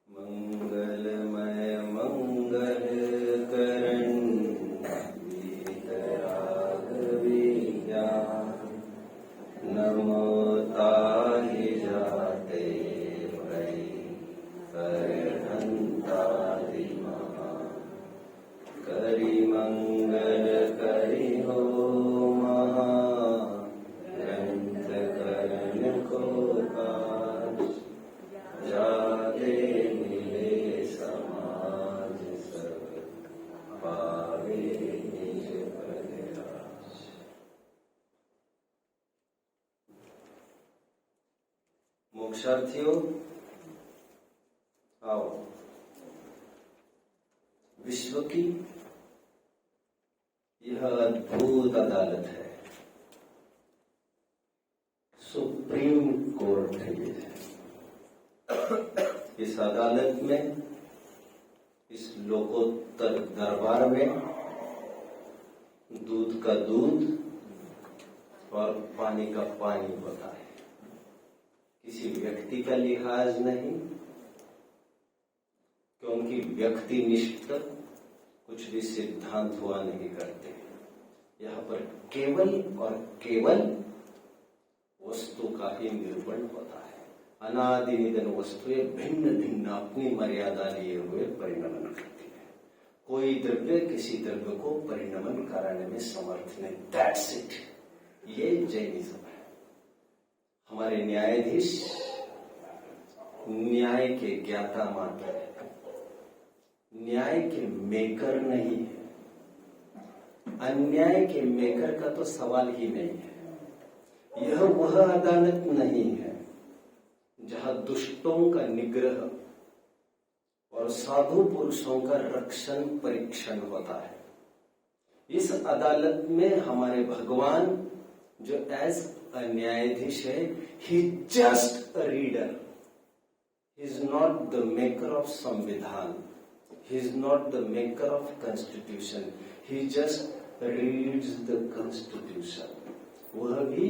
मंगलमय मंगल करण वीतरागविज्ञा नमो ताहि जाते भई करहंतादि महा करि मंगल करि हो महा ग्रंथ करण को काज जागे मिले समाज सब पावे निज प्रयास। मोक्षार्थियों आओ, विश्व की यह अद्भुत अदालत है, सुप्रीम कोर्ट है ये। इस अदालत में, इस लोकोत्तर दरबार में दूध का दूध और पानी का पानी होता है। किसी व्यक्ति का लिहाज नहीं, क्योंकि व्यक्तिनिष्ठ कुछ भी सिद्धांत हुआ नहीं करते। यहाँ पर केवल और केवल वस्तु का ही निरूपण होता है। अनादि निधन वस्तुएं भिन्न भिन्न अपनी मर्यादा लिए हुए परिणमन करती है। कोई द्रव्य किसी द्रव्य को परिणमन कराने में समर्थ नहीं। That's it. ये जैनिज्म है। हमारे न्यायाधीश न्याय के ज्ञाता मात्र है, न्याय के मेकर नहीं है। अन्याय के मेकर का तो सवाल ही नहीं है। यह वह अदालत नहीं है जहां दुष्टों का निग्रह और साधु पुरुषों का रक्षण परीक्षण होता है। इस अदालत में हमारे भगवान जो एज अ न्यायाधीश है, he just a reader, he is not the maker of संविधान, he is not the maker of constitution, he just reads the constitution. वह भी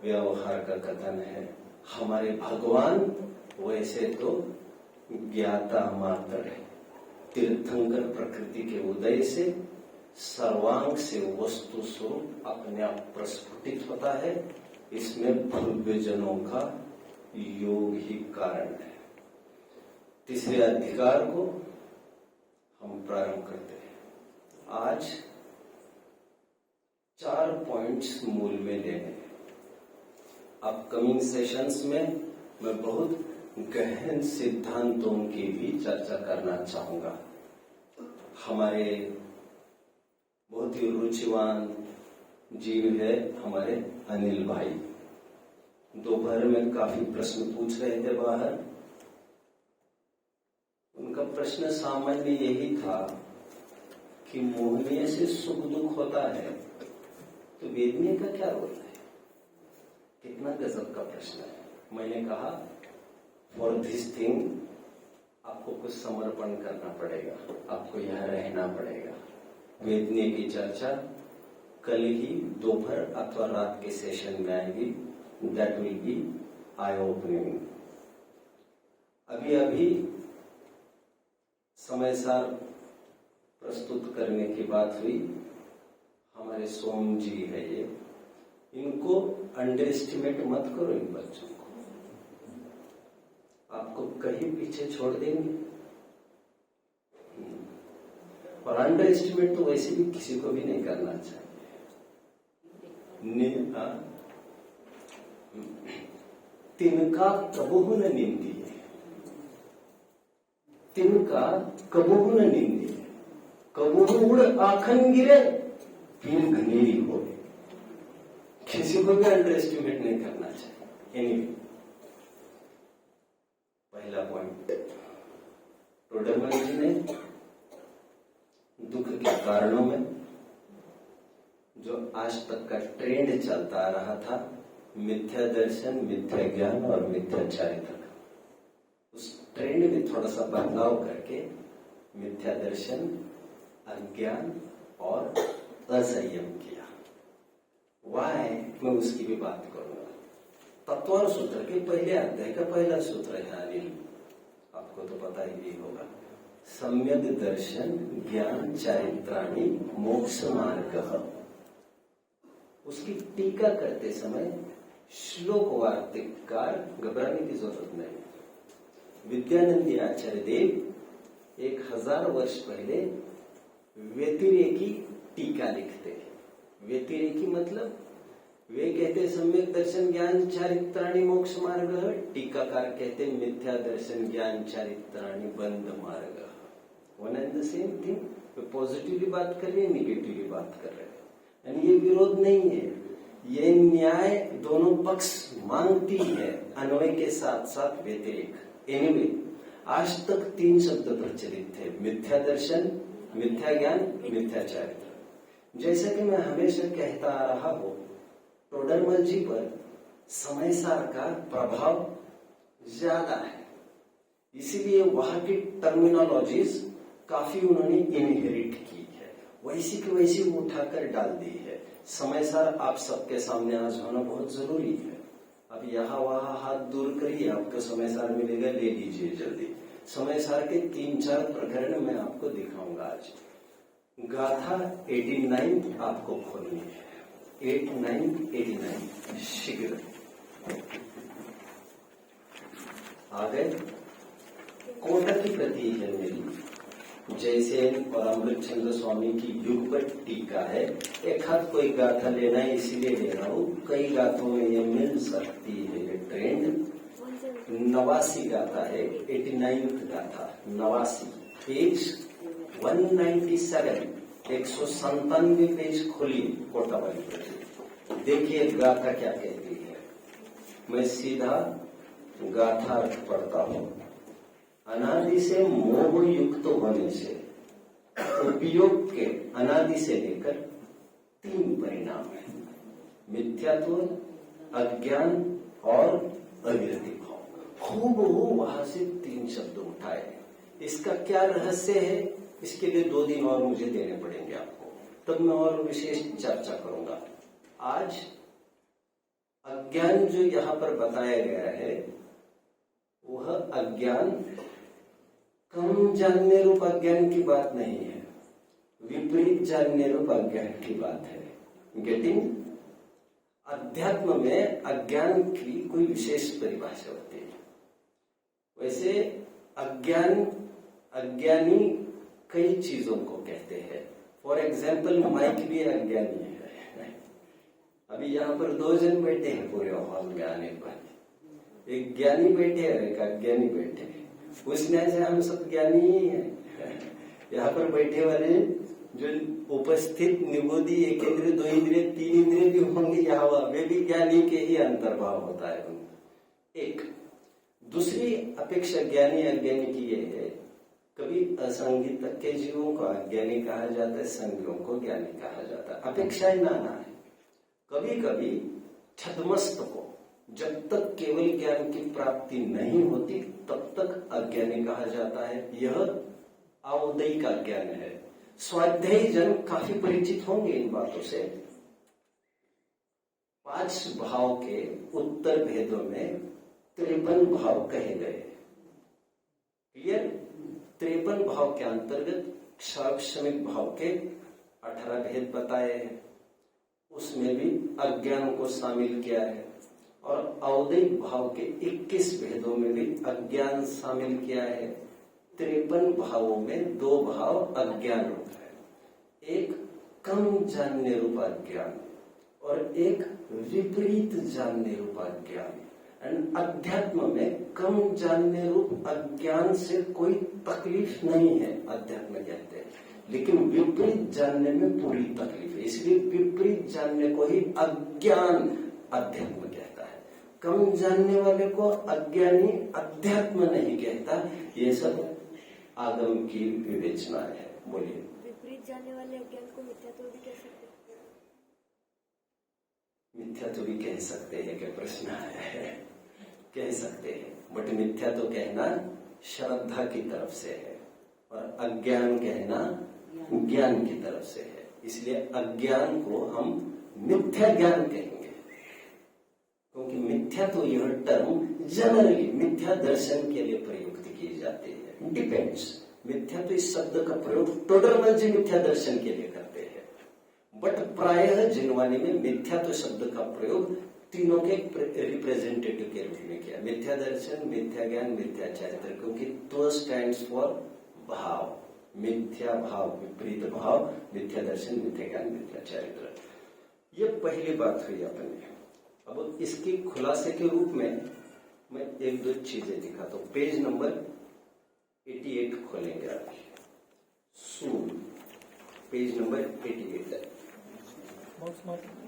व्यवहार का कथन है। हमारे भगवान वैसे तो ज्ञाता मात्र है। तीर्थंकर प्रकृति के उदय से सर्वांग से वस्तु स्वरूप अपने आप प्रस्फुटित होता है। इसमें भव्यजनों का योग ही कारण है। तीसरे अधिकार को हम प्रारंभ करते हैं। आज 4 पॉइंट्स मूल में लेने। अपकमिंग सेशंस में मैं बहुत गहन सिद्धांतों की भी चर्चा करना चाहूंगा। हमारे बहुत ही रुचिवान जीव है हमारे अनिल भाई। दोपहर में काफी प्रश्न पूछ रहे थे बाहर। उनका प्रश्न सामान्य यही था कि मोहनीय से सुख दुख होता है तो वेदनीय का क्या रोल है। कितना गजब का प्रश्न है। मैंने कहा फॉर दिस थिंग आपको कुछ समर्पण करना पड़ेगा, आपको यहाँ रहना पड़ेगा। वेदनीय की चर्चा कल ही दोपहर अथवा रात के सेशन में आएगी। That will be eye opening. अभी समय सार प्रस्तुत करने की बात हुई। हमारे सोम जी है ये, इनको अंडर एस्टिमेट मत करो। इन बच्चों को आपको कहीं पीछे छोड़ देंगे। और अंडर एस्टिमेट तो वैसे भी किसी को भी नहीं करना चाहिए। तिनका कबहू न निंदिए, तिनका कबहू न निंदिए, कबहू उड़ आखन गिरे फिर घनेरी हो। किसी को भी अंडर एस्टिमेट नहीं करना चाहिए। एनीवे, पहला पॉइंट, टोडरमल जी ने दुख के कारणों में जो आज तक का ट्रेंड चलता आ रहा था, मिथ्या दर्शन, मिथ्या ज्ञान और मिथ्या चारित्र, उस ट्रेंड में थोड़ा सा बदलाव करके मिथ्या दर्शन, अज्ञान और असंयम किया। वाय मैं उसकी भी बात करूंगा। तत्वर सूत्र के पहले अध्याय का पहला सूत्र है अनिल, आपको तो पता ही होगा। सम्यक दर्शन ज्ञान चारित्राणि मोक्ष मार्गः। उसकी टीका करते समय श्लोक वार्तिककार घबराने की जरूरत नहीं। विद्यानंदी आचार्य देव 1000 वर्ष पहले व्यतिरेकी टीका लिखते हैं। व्यतिरेकी मतलब वे कहते सम्यक दर्शन ज्ञान चारित्राणि मोक्ष मार्ग, टीकाकार कहते मिथ्या दर्शन ज्ञान चारित्राणि बंध मार्ग। One and the same thing. Way positively बात कर रहे हैं, निगेटिवली बात कर रहे हैं। यानी ये विरोध नहीं है, ये न्याय दोनों पक्ष मांगती है, अन्वय के साथ साथ व्यतिरेक। एनीवे, आज तक 3 शब्द प्रचलित थे, मिथ्या दर्शन, मिथ्या ज्ञान, मिथ्या चारित्र। जैसा कि मैं हमेशा कहता आ रहा हूं, टोडरमल जी पर समय सार का प्रभाव ज्यादा है, इसीलिए वहां की टर्मिनोलॉजीज काफी उन्होंने इनहेरिट की है, वैसी की वैसी उठाकर डाल दी है। समय सार आप सबके सामने आज होना बहुत जरूरी है। अब यहाँ वहां हाथ दूर करिए, आपको समय सार मिलेगा, ले लीजिए जल्दी। समय सार के 3-4 प्रकरण मैं आपको दिखाऊंगा आज। गाथा 89 आपको खोलनी है, 89 शीघ्र आ गए। कोटा की प्रति है मेरी, जयसेन और अमृतचंद्र स्वामी की युगपत टीका है। एक हाथ कोई गाथा लेना है इसीलिए ले रहा हूं, कई गाथों में ये मिल सकती है ये ट्रेंड। 89 गाथा है, 89 गाथा 89, पेज 197, 197 पेज खोली कोटा वाली प्रति। देखिए गाथा क्या कहती है। मैं सीधा गाथा अर्थ पढ़ता हूं। अनादि से मोह युक्त होने से उपयोग के अनादि से लेकर 3 परिणाम है, मिथ्यात्व, अज्ञान और अविरति भाव। खूब वहां से 3 शब्द उठाए। इसका क्या रहस्य है, इसके लिए 2 दिन और मुझे देने पड़ेंगे आपको, तब मैं और विशेष चर्चा करूंगा। आज अज्ञान जो यहां पर बताया गया है, वह अज्ञान कम जानने रूप अज्ञान की बात नहीं है, विपरीत जानने रूप अज्ञान की बात है। गेटिंग? अध्यात्म में अज्ञान की कोई विशेष परिभाषा होती है। वैसे अज्ञानी कई चीजों को कहते हैं। फॉर एग्जाम्पल, माइक भी अज्ञानी है। अभी यहाँ पर 2 जन बैठे हैं पूरे हॉल में आने पर, एक ज्ञानी बैठे और एक अज्ञानी बैठे हैं। उस न्याय से हम सब ज्ञानी ही हैं। यहाँ पर बैठे वाले जो उपस्थित निबोधि, 1 इंद्रिय, 2 इंद्रिय, 3 इंद्रिय भी होंगे यहाँ, वे भी ज्ञानी के ही अंतर्भाव होता है उनमें। एक दूसरी अपेक्षा ज्ञानी अज्ञानी की ये है, कभी असंगित के जीवों को अज्ञानी कहा जाता है, संगियों को ज्ञानी कहा जाता है। अपेक्षा ही नाना है। कभी कभी छद्मस्त को जब तक केवल ज्ञान की प्राप्ति नहीं होती तब तक अज्ञानी कहा जाता है। यह अवदैहिक ज्ञान है। स्वाध्यायी जन काफी परिचित होंगे इन बातों से। 5 भाव के उत्तर भेदों में 53 भाव कहे गए। क्लियर? 53 भाव के अंतर्गत क्षाक्षमिक भाव के 18 भेद बताए हैं, उसमें भी अज्ञान को शामिल किया है। और अवदैहिक भाव के 21 भेदों में भी अज्ञान शामिल किया है। 53 भावों में 2 भाव अज्ञान रूप है, एक कम जानने रूप अज्ञान और एक विपरीत जानने रूप अज्ञान। एंड अध्यात्म में कम जानने रूप अज्ञान से कोई तकलीफ नहीं है, अध्यात्म कहते हैं, लेकिन विपरीत जानने में पूरी तकलीफ है। इसलिए विपरीत जानने को ही अज्ञान अध्यात्म कहता है। कम जानने वाले को अज्ञानी अध्यात्म नहीं कहता। ये सब आगम की विवेचना है। बोलिए। विपरीत जानने वाले अज्ञान को मिथ्यात्व भी कह सकते हैं? मिथ्यात्व भी कह सकते हैं, क्या प्रश्न है? कह सकते हैं, बट मिथ्या तो कहना श्रद्धा की तरफ से है और अज्ञान कहना ज्ञान की तरफ से है। इसलिए अज्ञान को हम मिथ्या ज्ञान कहेंगे, क्योंकि मिथ्या तो यह टर्म जनरली मिथ्या दर्शन के लिए प्रयुक्त की जाती है। डिपेंड्स, मिथ्या तो इस शब्द का प्रयोग टोडरमल जी मिथ्या दर्शन के लिए करते हैं, बट प्रायः जिनवानी में मिथ्या तो शब्द का प्रयोग तीनों के रिप्रेजेंटेटिव के रूप में किया। मिथ्या दर्शन, मिथ्या ज्ञान, मिथ्या चरित्र, क्योंकि तो स्टैंड्स फॉर भाव, मिथ्या भाव, विपरीत भाव, मिथ्या दर्शन, मिथ्या ज्ञान, मिथ्या चरित्र। ये पहली बात हुई अपने। अब इसकी खुलासे के रूप में मैं एक दो चीजें दिखाता हूं। पेज नंबर 88 खोलेंगे आप, सून पेज नंबर 88 है,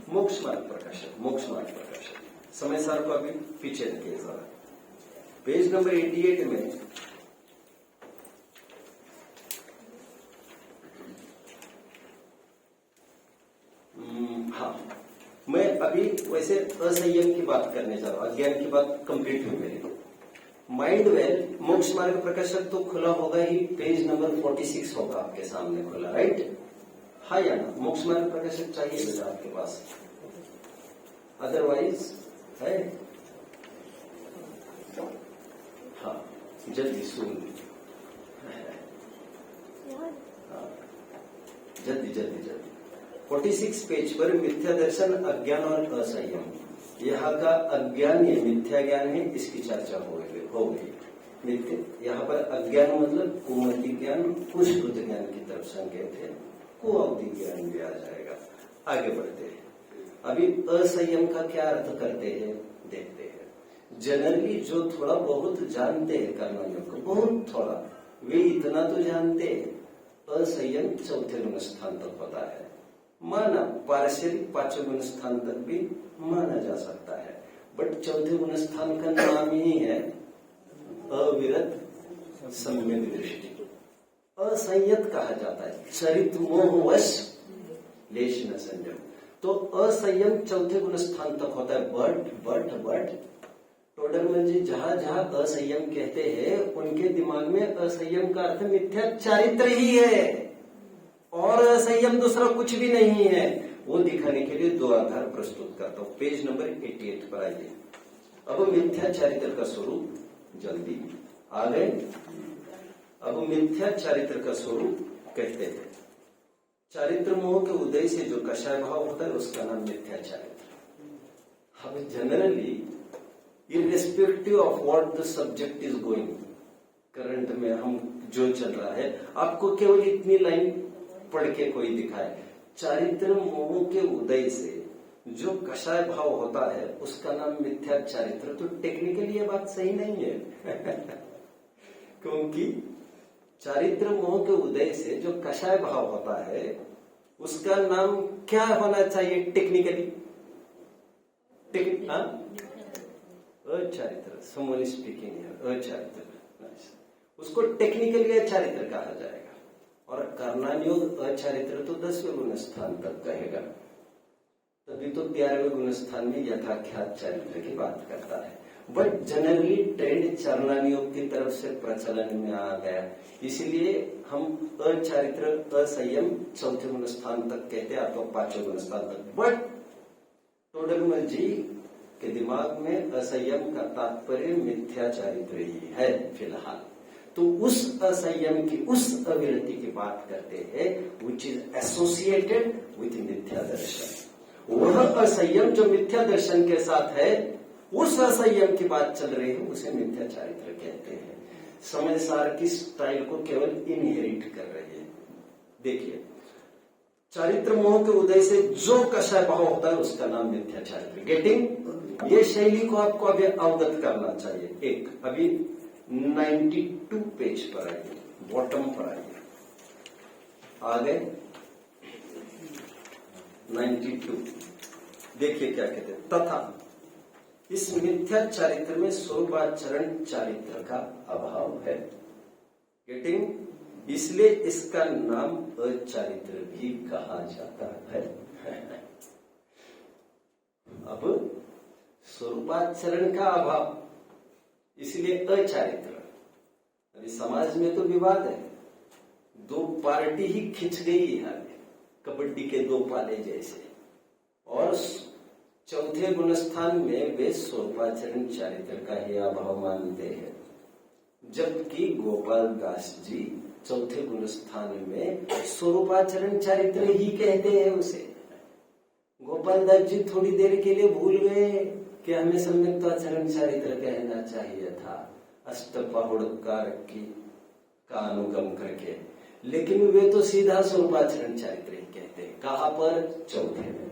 मोक्ष मार्ग प्रकाशन, मोक्ष मार्ग प्रकाशन। समय सार को अभी पीछे रखिए जरा। पेज नंबर 88 में हाँ, मैं अभी वैसे असंयम की बात करने जा रहा हूं, अज्ञान की बात कंप्लीट हुई मेरी। माइंड वेल मोक्ष मार्ग प्रकाशक तो खुला होगा ही, पेज नंबर 46 होगा आपके सामने खुला, राइट? हाँ या ना? मोक्ष मार्ग प्रकाशक चाहिए बेटा आपके पास, अदरवाइज है? हाँ, जल्दी सुन, हाँ, जल्दी जल्दी जल्दी। 46 पेज पर मिथ्या दर्शन, अज्ञान और असंयम। यहाँ का अज्ञान ये मिथ्या ज्ञान है, इसकी चर्चा हो गई। मिथ्या, यहाँ पर अज्ञान मतलब कुमति ज्ञान, कुछ बुद्ध ज्ञान की तरफ संकेत है, कुअवधि ज्ञान भी आ जाएगा। आगे बढ़ते हैं। अभी असंयम का क्या अर्थ करते हैं देखते हैं। जनरली जो थोड़ा बहुत जानते हैं कर्मयोग को, बहुत थोड़ा, वे इतना तो जानते हैं असंयम चौथे गुण स्थान तक होता है, माना पार्शियली पांचवें गुण स्थान तक भी माना जा सकता है, बट चौथे गुण स्थान का नाम ही है अविरत सम्यक दृष्टि। असंयत कहा जाता है, चरित मोहवश लेश न संयम। तो असंयम चौथे गुण स्थान तक होता है, बट टोडरमल जी जहां जहां असंयम कहते हैं उनके दिमाग में असंयम का अर्थ मिथ्या चारित्र ही है और असंयम दूसरा कुछ भी नहीं है। वो दिखाने के लिए दो आधार प्रस्तुत करता हूं। पेज नंबर 88 पर आइए। अब मिथ्या चारित्र का स्वरूप, जल्दी आ गए। अब मिथ्या चारित्र का स्वरूप कहते हैं, चारित्र मोह के उदय से जो कषाय भाव होता है उसका नाम मिथ्या चारित्र। अब generally irrespective of what the subject is going, current में हम जो चल रहा है, आपको केवल इतनी लाइन पढ़ के कोई दिखाए, चारित्र मोह के उदय से जो कषाय भाव होता है उसका नाम मिथ्या चारित्र। तो टेक्निकली ये बात सही नहीं है क्योंकि चारित्र मोह के उदय से जो कषाय भाव होता है उसका नाम क्या होना चाहिए टेक्निकली? अचारित्र, समवन स्पीकिंग है, अचारित्र, उसको टेक्निकली अचारित्र कहा जाएगा। और कर्णानुयोग अचारित्र तो 10वें गुण स्थान तक कहेगा, तभी तो 11वें गुण स्थान में यथाख्यात चारित्र की बात करता है। बट जनरली ट्रेंड चरणानुयोग की तरफ से प्रचलन में आ गया, इसलिए हम अचारित्र, असंयम चौथे गुण स्थान तक कहते हैं, आपको 5वें गुण स्थान तक। बट टोडरमल जी के दिमाग में असंयम का तात्पर्य मिथ्या चारित्र ही है फिलहाल। तो उस असंयम की, उस अविरति की बात करते हैं विच इज एसोसिएटेड विथ मिथ्या दर्शन। वह असंयम जो मिथ्या दर्शन के साथ है, उस असंयम की बात चल रही है, उसे मिथ्या चारित्र कहते हैं। समय सार की स्टाइल को केवल इनहेरिट कर रही है। देखिए, चारित्र मोह के उदय से जो कषाय भाव होता है उसका नाम मिथ्या चारित्र। गेटिंग? ये शैली को आपको अभी अवगत करना चाहिए। एक अभी 92 पेज पर आइए, बॉटम पर आइए, आ गए 92। देखिए क्या कहते हैं, तथा इस मिथ्या चारित्र में स्वरूपाचरण चारित्र का अभाव है। गेटिंग? इसलिए इसका नाम अचारित्र भी कहा जाता है। अब स्वरूपाचरण का अभाव, इसलिए अचारित्र। अभी समाज में तो विवाद है, दो पार्टी ही खिंच गई है, कबड्डी के दो पाले जैसे, और चौथे गुणस्थान में वे स्वरूपाचरण चारित्र का ही अभाव मानते हैं, जबकि गोपाल दास जी चौथे गुणस्थान में स्वरूपाचरण चारित्र ही कहते हैं उसे। गोपाल दास जी थोड़ी देर के लिए भूल गए कि हमें सम्यक्ताचरण चारित्र कहना चाहिए था, अष्टपहुड़कार की का अनुगम करके, लेकिन वे तो सीधा स्वरूपाचरण चारित्र ही कहते हैं। कहाँ पर? चौथे में।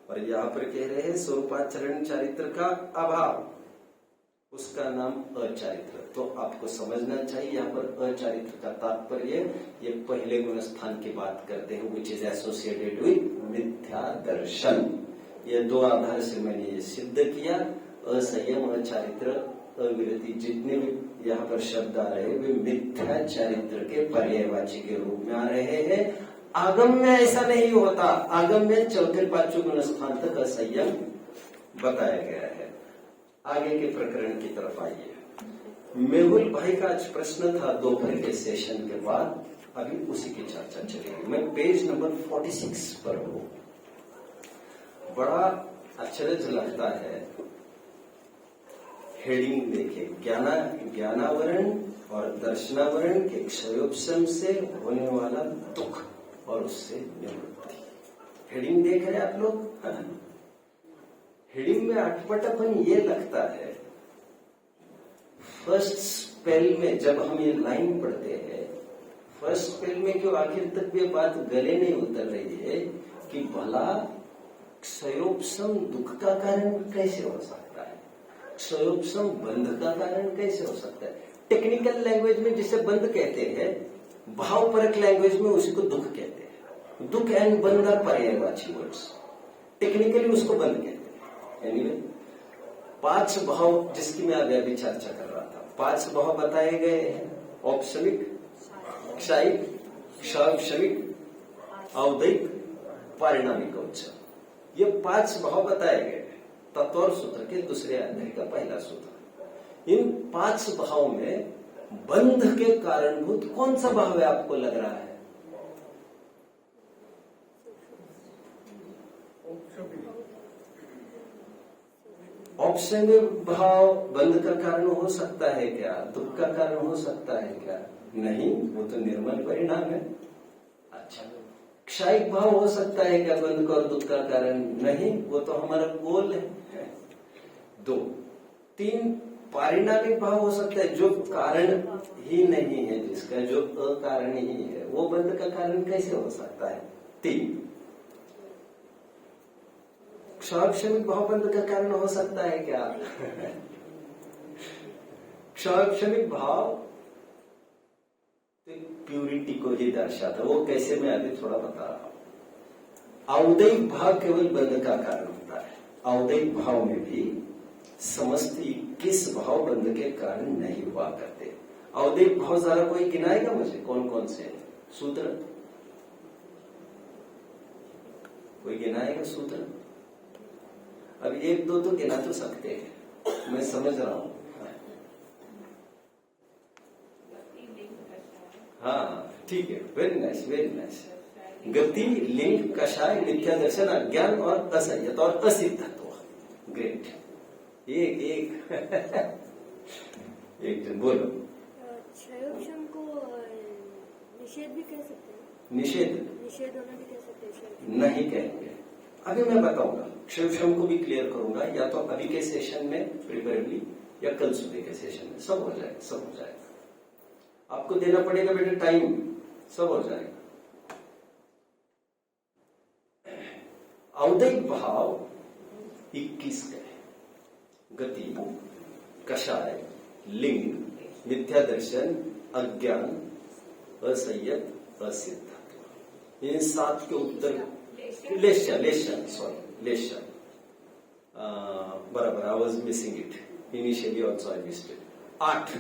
और यहाँ पर कह रहे हैं स्वरूपाचरण चारित्र का अभाव, उसका नाम अचारित्र। तो आपको समझना चाहिए यहाँ पर अचारित्र का तात्पर्य ये पहले गुण स्थान की बात करते हैं, विच इज एसोसिएटेड विद मिथ्या दर्शन। ये दो आधार से मैंने ये सिद्ध किया। असंयम, अचारित्र, अविरति, जितने भी यहाँ पर शब्द आ रहे हैं वे मिथ्या चारित्र के पर्यायवाची के रूप में आ रहे हैं। आगम में ऐसा नहीं होता। आगम में चौथे पांचवें गुण स्थान तक असंयम बताया गया है। आगे के प्रकरण की तरफ आइए। मेहुल भाई का आज प्रश्न था दोपहर के सेशन के बाद, अभी उसी की चर्चा चलेगी। मैं पेज नंबर 46 पर हूं। बड़ा आश्चर्य लगता है, हेडिंग देखे, ज्ञानावरण और दर्शनावरण के क्षयोपशम से होने वाला दुख और उससे निवृत्ति। हेडिंग देख रहे हैं आप लोग? हेडिंग में अटपटापन ये लगता है, फर्स्ट स्पेल में जब हम ये लाइन पढ़ते हैं, फर्स्ट स्पेल में क्यों आखिर तक ये बात गले नहीं उतर रही है कि भला क्षयोपशम दुख का कारण कैसे हो सकता है, क्षयोपशम बंध का कारण कैसे हो सकता है। टेक्निकल लैंग्वेज में जिसे बंध कहते हैं, भावपरक लैंग्वेज में उसी को दुख कहते हैं। दुख एंड बंध आर पर्यायवाची वर्ड्स, टेक्निकली उसको बंध कहते हैं। एनीवे, 5 भाव जिसकी मैं अभी चर्चा कर रहा था, 5 भाव बताए गए हैं। औपशमिक, क्षायिक, क्षावशमिक, औदैक, पारिणामिक औचक, ये 5 भाव बताए गए तत्व सूत्र के दूसरे अध्याय का पहला सूत्र। इन 5 भाव में बंध के कारणभूत कौन सा भाव है आपको लग रहा है? औपशमिक भाव बंध का कारण हो सकता है क्या? दुख का कारण हो सकता है क्या? नहीं, वो तो निर्मल परिणाम है। अच्छा, क्षायिक भाव हो सकता है क्या बंध का और दुख का कारण? नहीं, वो तो हमारा गोल है। 2, 3 पारिणामिक भाव हो सकता है, जो कारण ही नहीं है, जिसका जो अकारण ही है, वो बंध का कारण कैसे हो सकता है? 3 क्षावशमिक भाव बंध का कारण हो सकता है क्या? क्षावशमिक भाव प्यूरिटी को ही दर्शाता, वो कैसे मैं अभी थोड़ा बता रहा हूं। औदैक भाव केवल बंध का कारण होता है। औदैक भाव में भी समस्त 21 भाव बंध के कारण नहीं हुआ करते। औदैक भाव जरा कोई गिनाएगा मुझे, कौन कौन से सूत्र? कोई गिनाएगा सूत्र? अब 1-2 तो गिना तो सकते हैं, मैं समझ रहा हूं। हाँ ठीक है, वेरी नाइस, वेरी नाइस। गति, लिंग, कषाय, मिथ्या दर्शन, अज्ञान और असंयत और असिद्धत्व। ग्रेट। एक एक जन बोलो। क्षयोपशम को निषेध भी कह सकते हैं? निषेध होना भी कह सकते हैं? नहीं कहेंगे, अभी मैं बताऊंगा। क्षयोपशम को भी क्लियर करूंगा, या तो अभी के सेशन में प्रिफरेबली, या कल सुबह के सेशन में। सब हो जाएगा, सब हो जाएगा। आपको देना पड़ेगा बेटे टाइम, सब हो जाएगा। औदैक भाव 21 का है। गति, कषाय, लिंग, मिथ्या दर्शन, अज्ञान, असंयत, असिद्धत्व। इन 7 के उत्तर लेशन बराबर, I was missing it initially also, I missed it. 8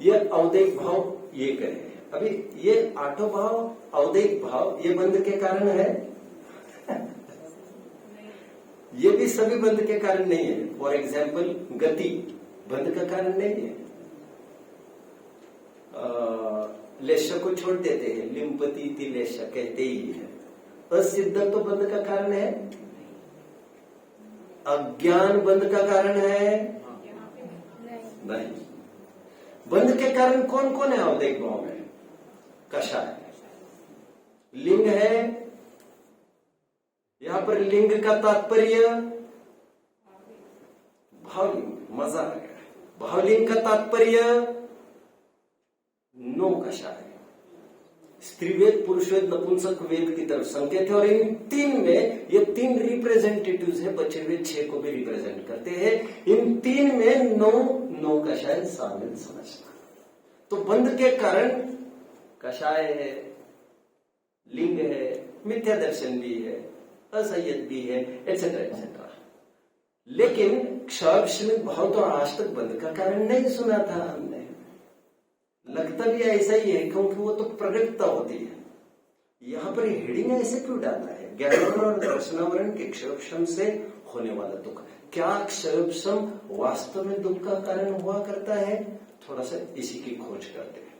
ये औदैक भाव ये कहे। अभी ये 8 भाव औदैक भाव ये बंध के कारण है? ये भी सभी बंध के कारण नहीं है। फॉर एग्जाम्पल गति बंध का कारण नहीं है। लेश्य को छोड़ देते हैं, लिम्पति लेश्य कहते ही है। असिद्ध तो बंध का कारण है? अज्ञान बंध का कारण है? नहीं। बंध के कारण कौन कौन है अवदैक भाव में? कषाय, लिंग है। यहां पर लिंग का तात्पर्य भावलिंग, मजा आ गया। भावलिंग का तात्पर्य नो कषाय, स्त्रीवेद, पुरुषवेद, नपुंसक वेद की तरफ संकेत है। और इन तीन में, ये तीन रिप्रेजेंटेटिव्स है, बचे हुए 6 को भी रिप्रेजेंट करते हैं। इन तीन में नो कषाय शामिल समझना। तो बंध के कारण कषाय है, लिंग है, मिथ्या दर्शन भी है, असंयत भी है, एटसेट्रा एटसेट्रा। लेकिन क्षाभिषमिक भाव तो आज तक बंध का कारण नहीं सुना था हमने। लगता भी ऐसा ही है क्योंकि वो तो प्रगटता होती है। यहां पर हेडिंग ऐसे क्यों डाला है? ज्ञानावरण और दर्शनावरण के क्षयक्षम से होने वाला दुख। क्या क्षयक्षम वास्तव में दुख का कारण हुआ करता है? थोड़ा सा इसी की खोज करते हैं।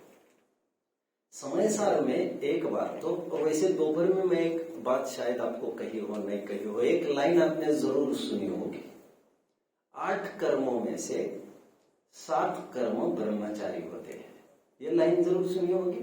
समय सार में एक बार तो, और वैसे दोपहर में मैं एक बात शायद आपको कही हो नहीं कही हो, एक लाइन आपने जरूर सुनी होगी। 8 कर्मों में से 7 कर्म ब्रह्मचारी होते हैं। ये लाइन जरूर सुनी होगी।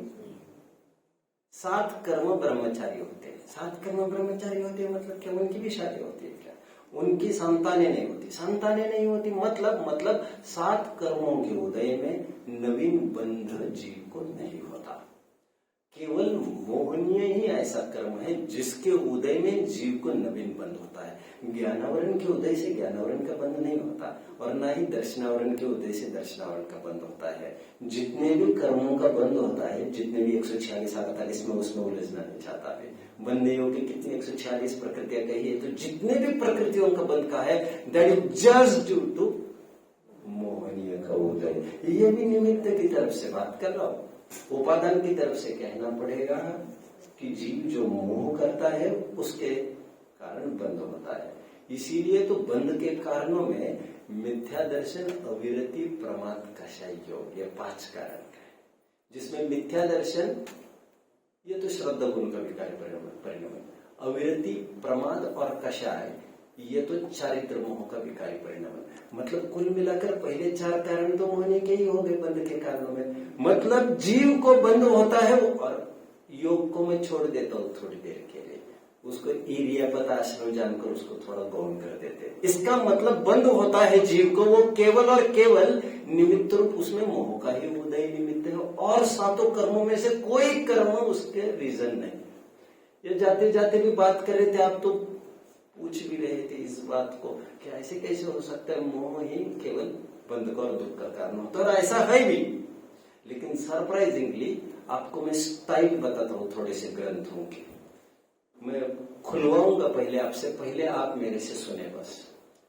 7 कर्म ब्रह्मचारी होते हैं। 7 कर्म ब्रह्मचारी होते हैं मतलब क्या? उनकी भी शादी होती है क्या? उनकी संतानें नहीं होती। संतानें नहीं होती मतलब 7 कर्मों के उदय में नवीन बंध जीव को नहीं होता। केवल मोहनीय ही ऐसा कर्म है जिसके उदय में जीव को नवीन बंध होता है। ज्ञानावरण के उदय से ज्ञानावरण का बंध नहीं होता, और ना ही दर्शनावरण के उदय से दर्शनावरण का बंध होता है। जितने भी कर्मों का बंध होता है, जितने भी 146 48 में, उसमें उलझना नहीं चाहता है। बंदियों की कितनी 146 प्रकृतियां कही है, तो जितने भी प्रकृतियों का बंध का है, that is just due to मोहनीय का उदय। ये भी निमित्त की तरफ से बात कर रहा हूं। उपादान की तरफ से कहना पड़ेगा कि जीव जो मोह करता है उसके कारण बंध होता है। इसीलिए तो बंध के कारणों में मिथ्या दर्शन, अविरति, प्रमाद, कषाय योग, ये 5 कारण है। जिसमें मिथ्या दर्शन, ये तो श्रद्धा गुण का विकारी परिणाम है। अविरति, प्रमाद और कषाय, ये तो चारित्र मोह का विकारी परिणाम है। मतलब कुल मिलाकर पहले 4 कारण तो मोहने के ही हो गए बंध के कारणों में। मतलब जीव को बंध होता है, और योग को मैं छोड़ देता हूं थोड़ी देर के लिए, उसको इरियापत आश्रम जानकर उसको थोड़ा गौण कर देते। इसका मतलब बंध होता है जीव को, वो केवल और केवल निमित्त रूप, उसमें मोह का ही उदय निमित्त है, और 7 कर्मों में से कोई कर्म उसके रीजन नहीं। ये जाते जाते भी बात कर रहे थे, आप तो पूछ भी रहे थे इस बात को कि ऐसे कैसे हो सकता है मोह ही केवल बंध का और दुख का कारण होता है, और ऐसा है भी। लेकिन सरप्राइजिंगली आपको मैं स्टाइल बताता हूं थोड़े से ग्रंथों की। मैं खुलवाऊंगा पहले आपसे, पहले आप मेरे से सुने बस।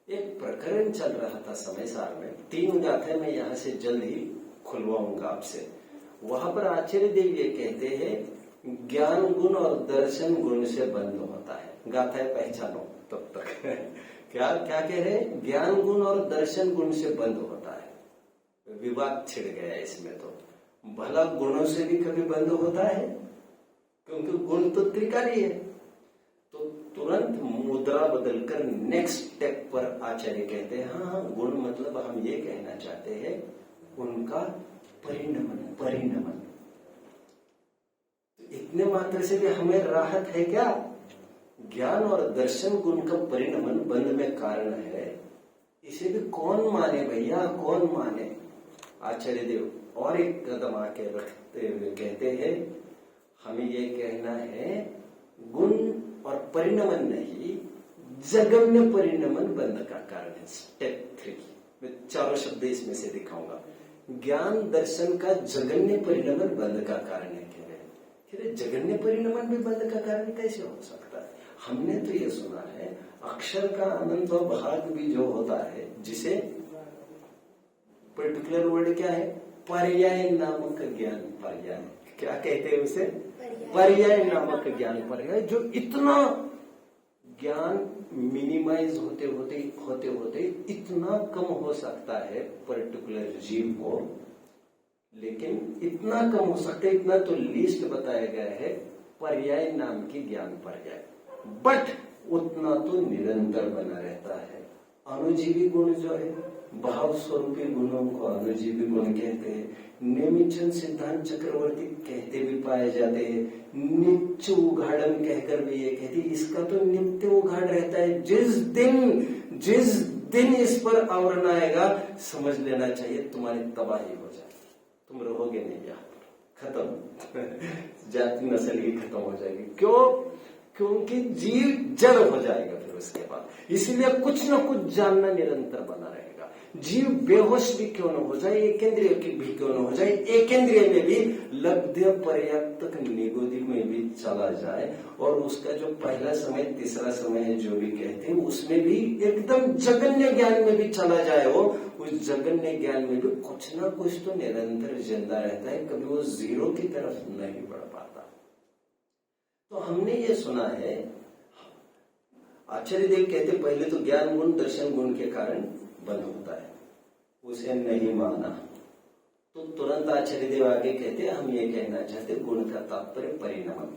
एक प्रकरण चल रहा था समय सार में, 3 गाथे मैं यहां से जल्द ही खुलवाऊंगा आपसे। वहां पर आचार्य देव ये कहते हैं ज्ञान गुण और दर्शन गुण से बंध होता है। गाथा पहचानो तब तक क्या क्या कह रहे? ज्ञान गुण और दर्शन गुण से बंद होता है। विवाद छिड़ गया इसमें। तो भला गुणों से भी कभी बंद होता है? क्योंकि गुण तो त्रिकाली है। तो तुरंत मुद्रा बदलकर नेक्स्ट स्टेप पर आचार्य कहते हैं हाँ, गुण मतलब हम ये कहना चाहते हैं उनका परिणमन। इतने मात्र से भी हमें राहत है क्या? ज्ञान और दर्शन गुण का परिणमन बंध में कारण है। इसे भी कौन माने भैया, कौन माने? आचार्य देव और एक कदम आके रखते हुए कहते हैं हमें ये कहना है गुण और परिणमन नहीं, जगम्य परिणमन बंध का कारण है। स्टेप 3 मैं 4 शब्द इसमें से दिखाऊंगा। ज्ञान दर्शन का जगन्य परिणमन बंध का कारण है। कह रहे जगन्य परिणमन भी बंध का कारण कैसे हो सकता है? हमने तो ये सुना है अक्षर का अनंत भाग भी जो होता है, जिसे पर्टिकुलर वर्ड क्या है? पर्याय नामक ज्ञान। पर्याय क्या कहते हैं उसे? पर्याय नामक ज्ञान। पर्याय जो इतना ज्ञान मिनिमाइज होते होते इतना कम हो सकता है पर्टिकुलर जीव को, लेकिन इतना कम हो सकता है, इतना तो लीस्ट बताया गया है पर्याय नाम की ज्ञान पर्याय। बट उतना तो निरंतर बना रहता है। अनुजीवी गुण जो है, भाव स्वरूपी गुणों को अनुजीवी गुण कहते हैं। नेमिचंद सिद्धांत चक्रवर्ती कहते भी पाए जाते हैं। नित्य उघाड़न कहकर भी ये कहती, इसका तो नित्य उघाड़ रहता है। जिस दिन इस पर आवरण आएगा, समझ लेना चाहिए तुम्हारी तबाही हो जाएगी, तुम रहोगे नहीं यहाँ पर, खत्म। जाति नस्ल ही खत्म हो जाएगी। क्यों? क्योंकि जीव जड़ हो जाएगा फिर उसके बाद। इसीलिए कुछ न कुछ जानना निरंतर बना रहेगा। जीव बेहोश भी क्यों न हो जाए, एकेंद्रिय की भी क्यों न हो जाए, एकेंद्रिय में भी लब्ध्य पर्याप्तक निगोदी में भी चला जाए, और उसका जो पहला समय तीसरा समय है जो भी कहते हैं, उसमें भी एकदम जगन्य ज्ञान में भी चला जाए, वो उस जगन्य ज्ञान में भी कुछ ना कुछ तो निरंतर जिंदा रहता है, कभी वो जीरो की तरफ नहीं बढ़ पाता। तो हमने ये सुना है, आचार्य देव कहते पहले तो ज्ञान गुण दर्शन गुण के कारण बंद होता है, उसे नहीं माना तो तुरंत आचार्य देव आगे कहते हम ये कहना चाहते गुण का तात्पर्य परिणाम।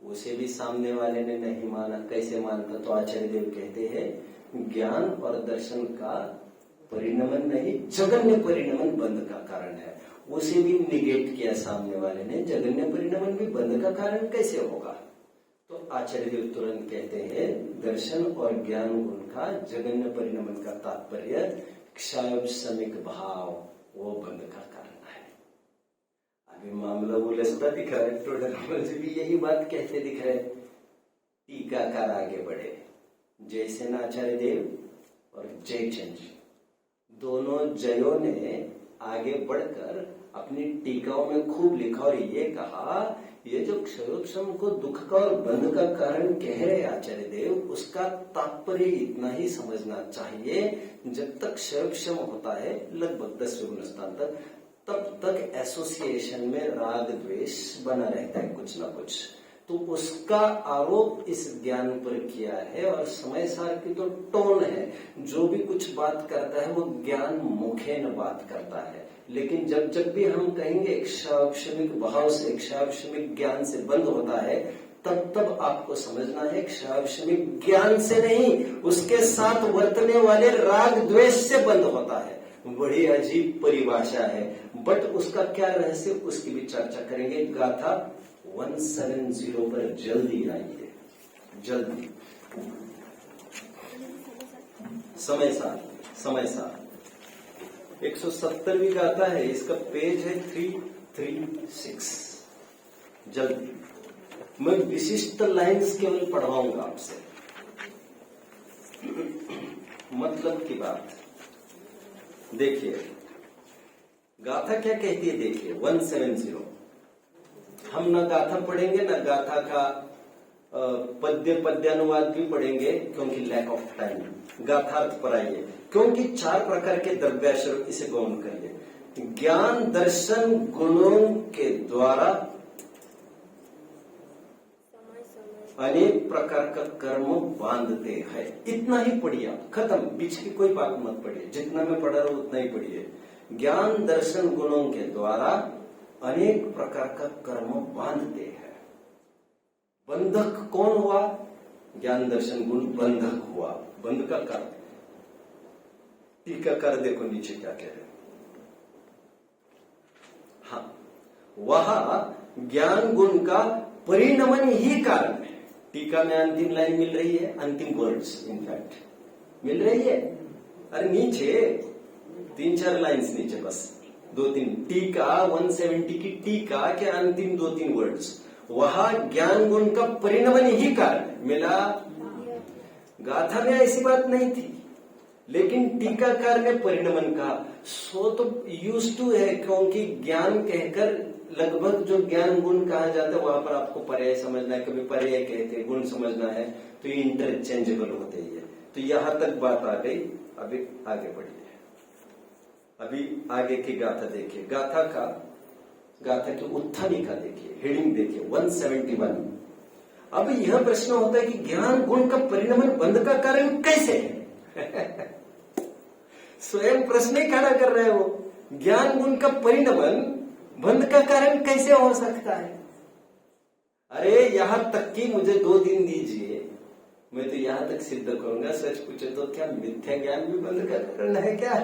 उसे भी सामने वाले ने नहीं माना। कैसे मानता? तो आचार्य देव कहते हैं ज्ञान और दर्शन का परिणमन नहीं, जगन्य परिणमन बंध का कारण है। उसे भी निगेट किया सामने वाले ने, जगन्य परिणमन भी बंध का कारण कैसे होगा? तो आचार्य देव तुरंत कहते हैं दर्शन और ज्ञान गुण का जगन्य परिणमन का तात्पर्य क्षयोपशमिक भाव, वो बंध का कारण है। अभी मामला उलझता दिख रहा है, टोडरमल जी भी यही बात कहते दिख रहे। टीकाकार आगे बढ़े, जयसेन आचार्य देव और जयचंद जी, दोनों जयों ने आगे बढ़कर अपनी टीकाओं में खूब लिखा और ये कहा, ये जो क्षयोपशम को दुख का और बंध का कारण कह रहे आचार्य देव, उसका तात्पर्य इतना ही समझना चाहिए, जब तक क्षयोपशम होता है लगभग 10 गुण स्थान तक, तब तक एसोसिएशन में राग द्वेष बना रहता है कुछ ना कुछ। तो उसका आरोप इस ज्ञान पर किया है, और समय सार की तो टोन है, जो भी कुछ बात करता है वो ज्ञान मुखेन बात करता है। लेकिन जब भी हम कहेंगे क्षाक्षमिक भाव से, क्षाक्षमिक ज्ञान से बंद होता है, तब आपको समझना है क्षाक्षमिक ज्ञान से नहीं, उसके साथ वर्तने वाले राग द्वेष से बंद होता है। बड़ी अजीब परिभाषा है, बट उसका क्या रहस्य, उसकी भी चर्चा करेंगे। गाथा 170 पर जल्दी आइए, जल्दी, समय साथ 170वीं गाथा है, इसका पेज है 336। जल्दी, मैं विशिष्ट लाइंस केवल पढ़वाऊंगा आपसे, मतलब की बात। देखिए गाथा क्या कहती है, देखिए 170। हम ना गाथा पढ़ेंगे ना गाथा का पद्यानुवाद भी पढ़ेंगे, क्योंकि लैक ऑफ टाइम। गाथार्थ पर आइए, क्योंकि 4 प्रकार के द्रव्याश्रय, इसे गौण करिए। ज्ञान दर्शन गुणों के द्वारा अनेक प्रकार का कर्म बांधते हैं। इतना ही पढ़िए, खत्म, बीच की कोई बात मत पढ़िए, जितना मैं पढ़ा रहा हूं उतना ही पढ़िए। ज्ञान दर्शन गुणों के द्वारा अनेक प्रकार का कर्म बांधते हैं। बंधक कौन हुआ? ज्ञान दर्शन गुण बंधक हुआ, बंध का कारण। टीकाकार देखो नीचे क्या कह रहे, हाँ, वह ज्ञान गुण का परिणमन ही कारण है। टीका में अंतिम लाइन मिल रही है, अंतिम वर्ड्स इनफैक्ट मिल रही है। अरे नीचे 3-4 लाइन्स नीचे, बस 2-3 टीका 170 की टीका के अंतिम 2-3 वर्ड्स, वह ज्ञान गुण का परिणमन ही कारण है। मिला? गाथा में ऐसी बात नहीं थी, लेकिन टीकाकार ने परिणमन कहा। सो तो यूज टू है, क्योंकि ज्ञान कहकर लगभग जो ज्ञान गुण कहा जाता है वहां पर आपको पर्याय समझना है, कभी पर्याय कहते हैं, गुण समझना है, तो ये इंटरचेंजेबल होते ही है। तो यहां तक बात आ गई। अभी आगे बढ़िए, अभी आगे की गाथा देखिए। गाथा की उत्थानिका देखिए, हेडिंग देखिए 171। अब यह प्रश्न होता है कि ज्ञान गुण का परिणमन बंध का कारण कैसे है? स्वयं प्रश्न ही खड़ा कर रहे हो, ज्ञान गुण का परिणमन बंध का कारण कैसे हो सकता है? अरे यहां तक कि मुझे 2 दिन दीजिए, मैं तो यहां तक सिद्ध करूंगा, सच पूछे तो क्या मिथ्या ज्ञान भी बंद का कारण है क्या?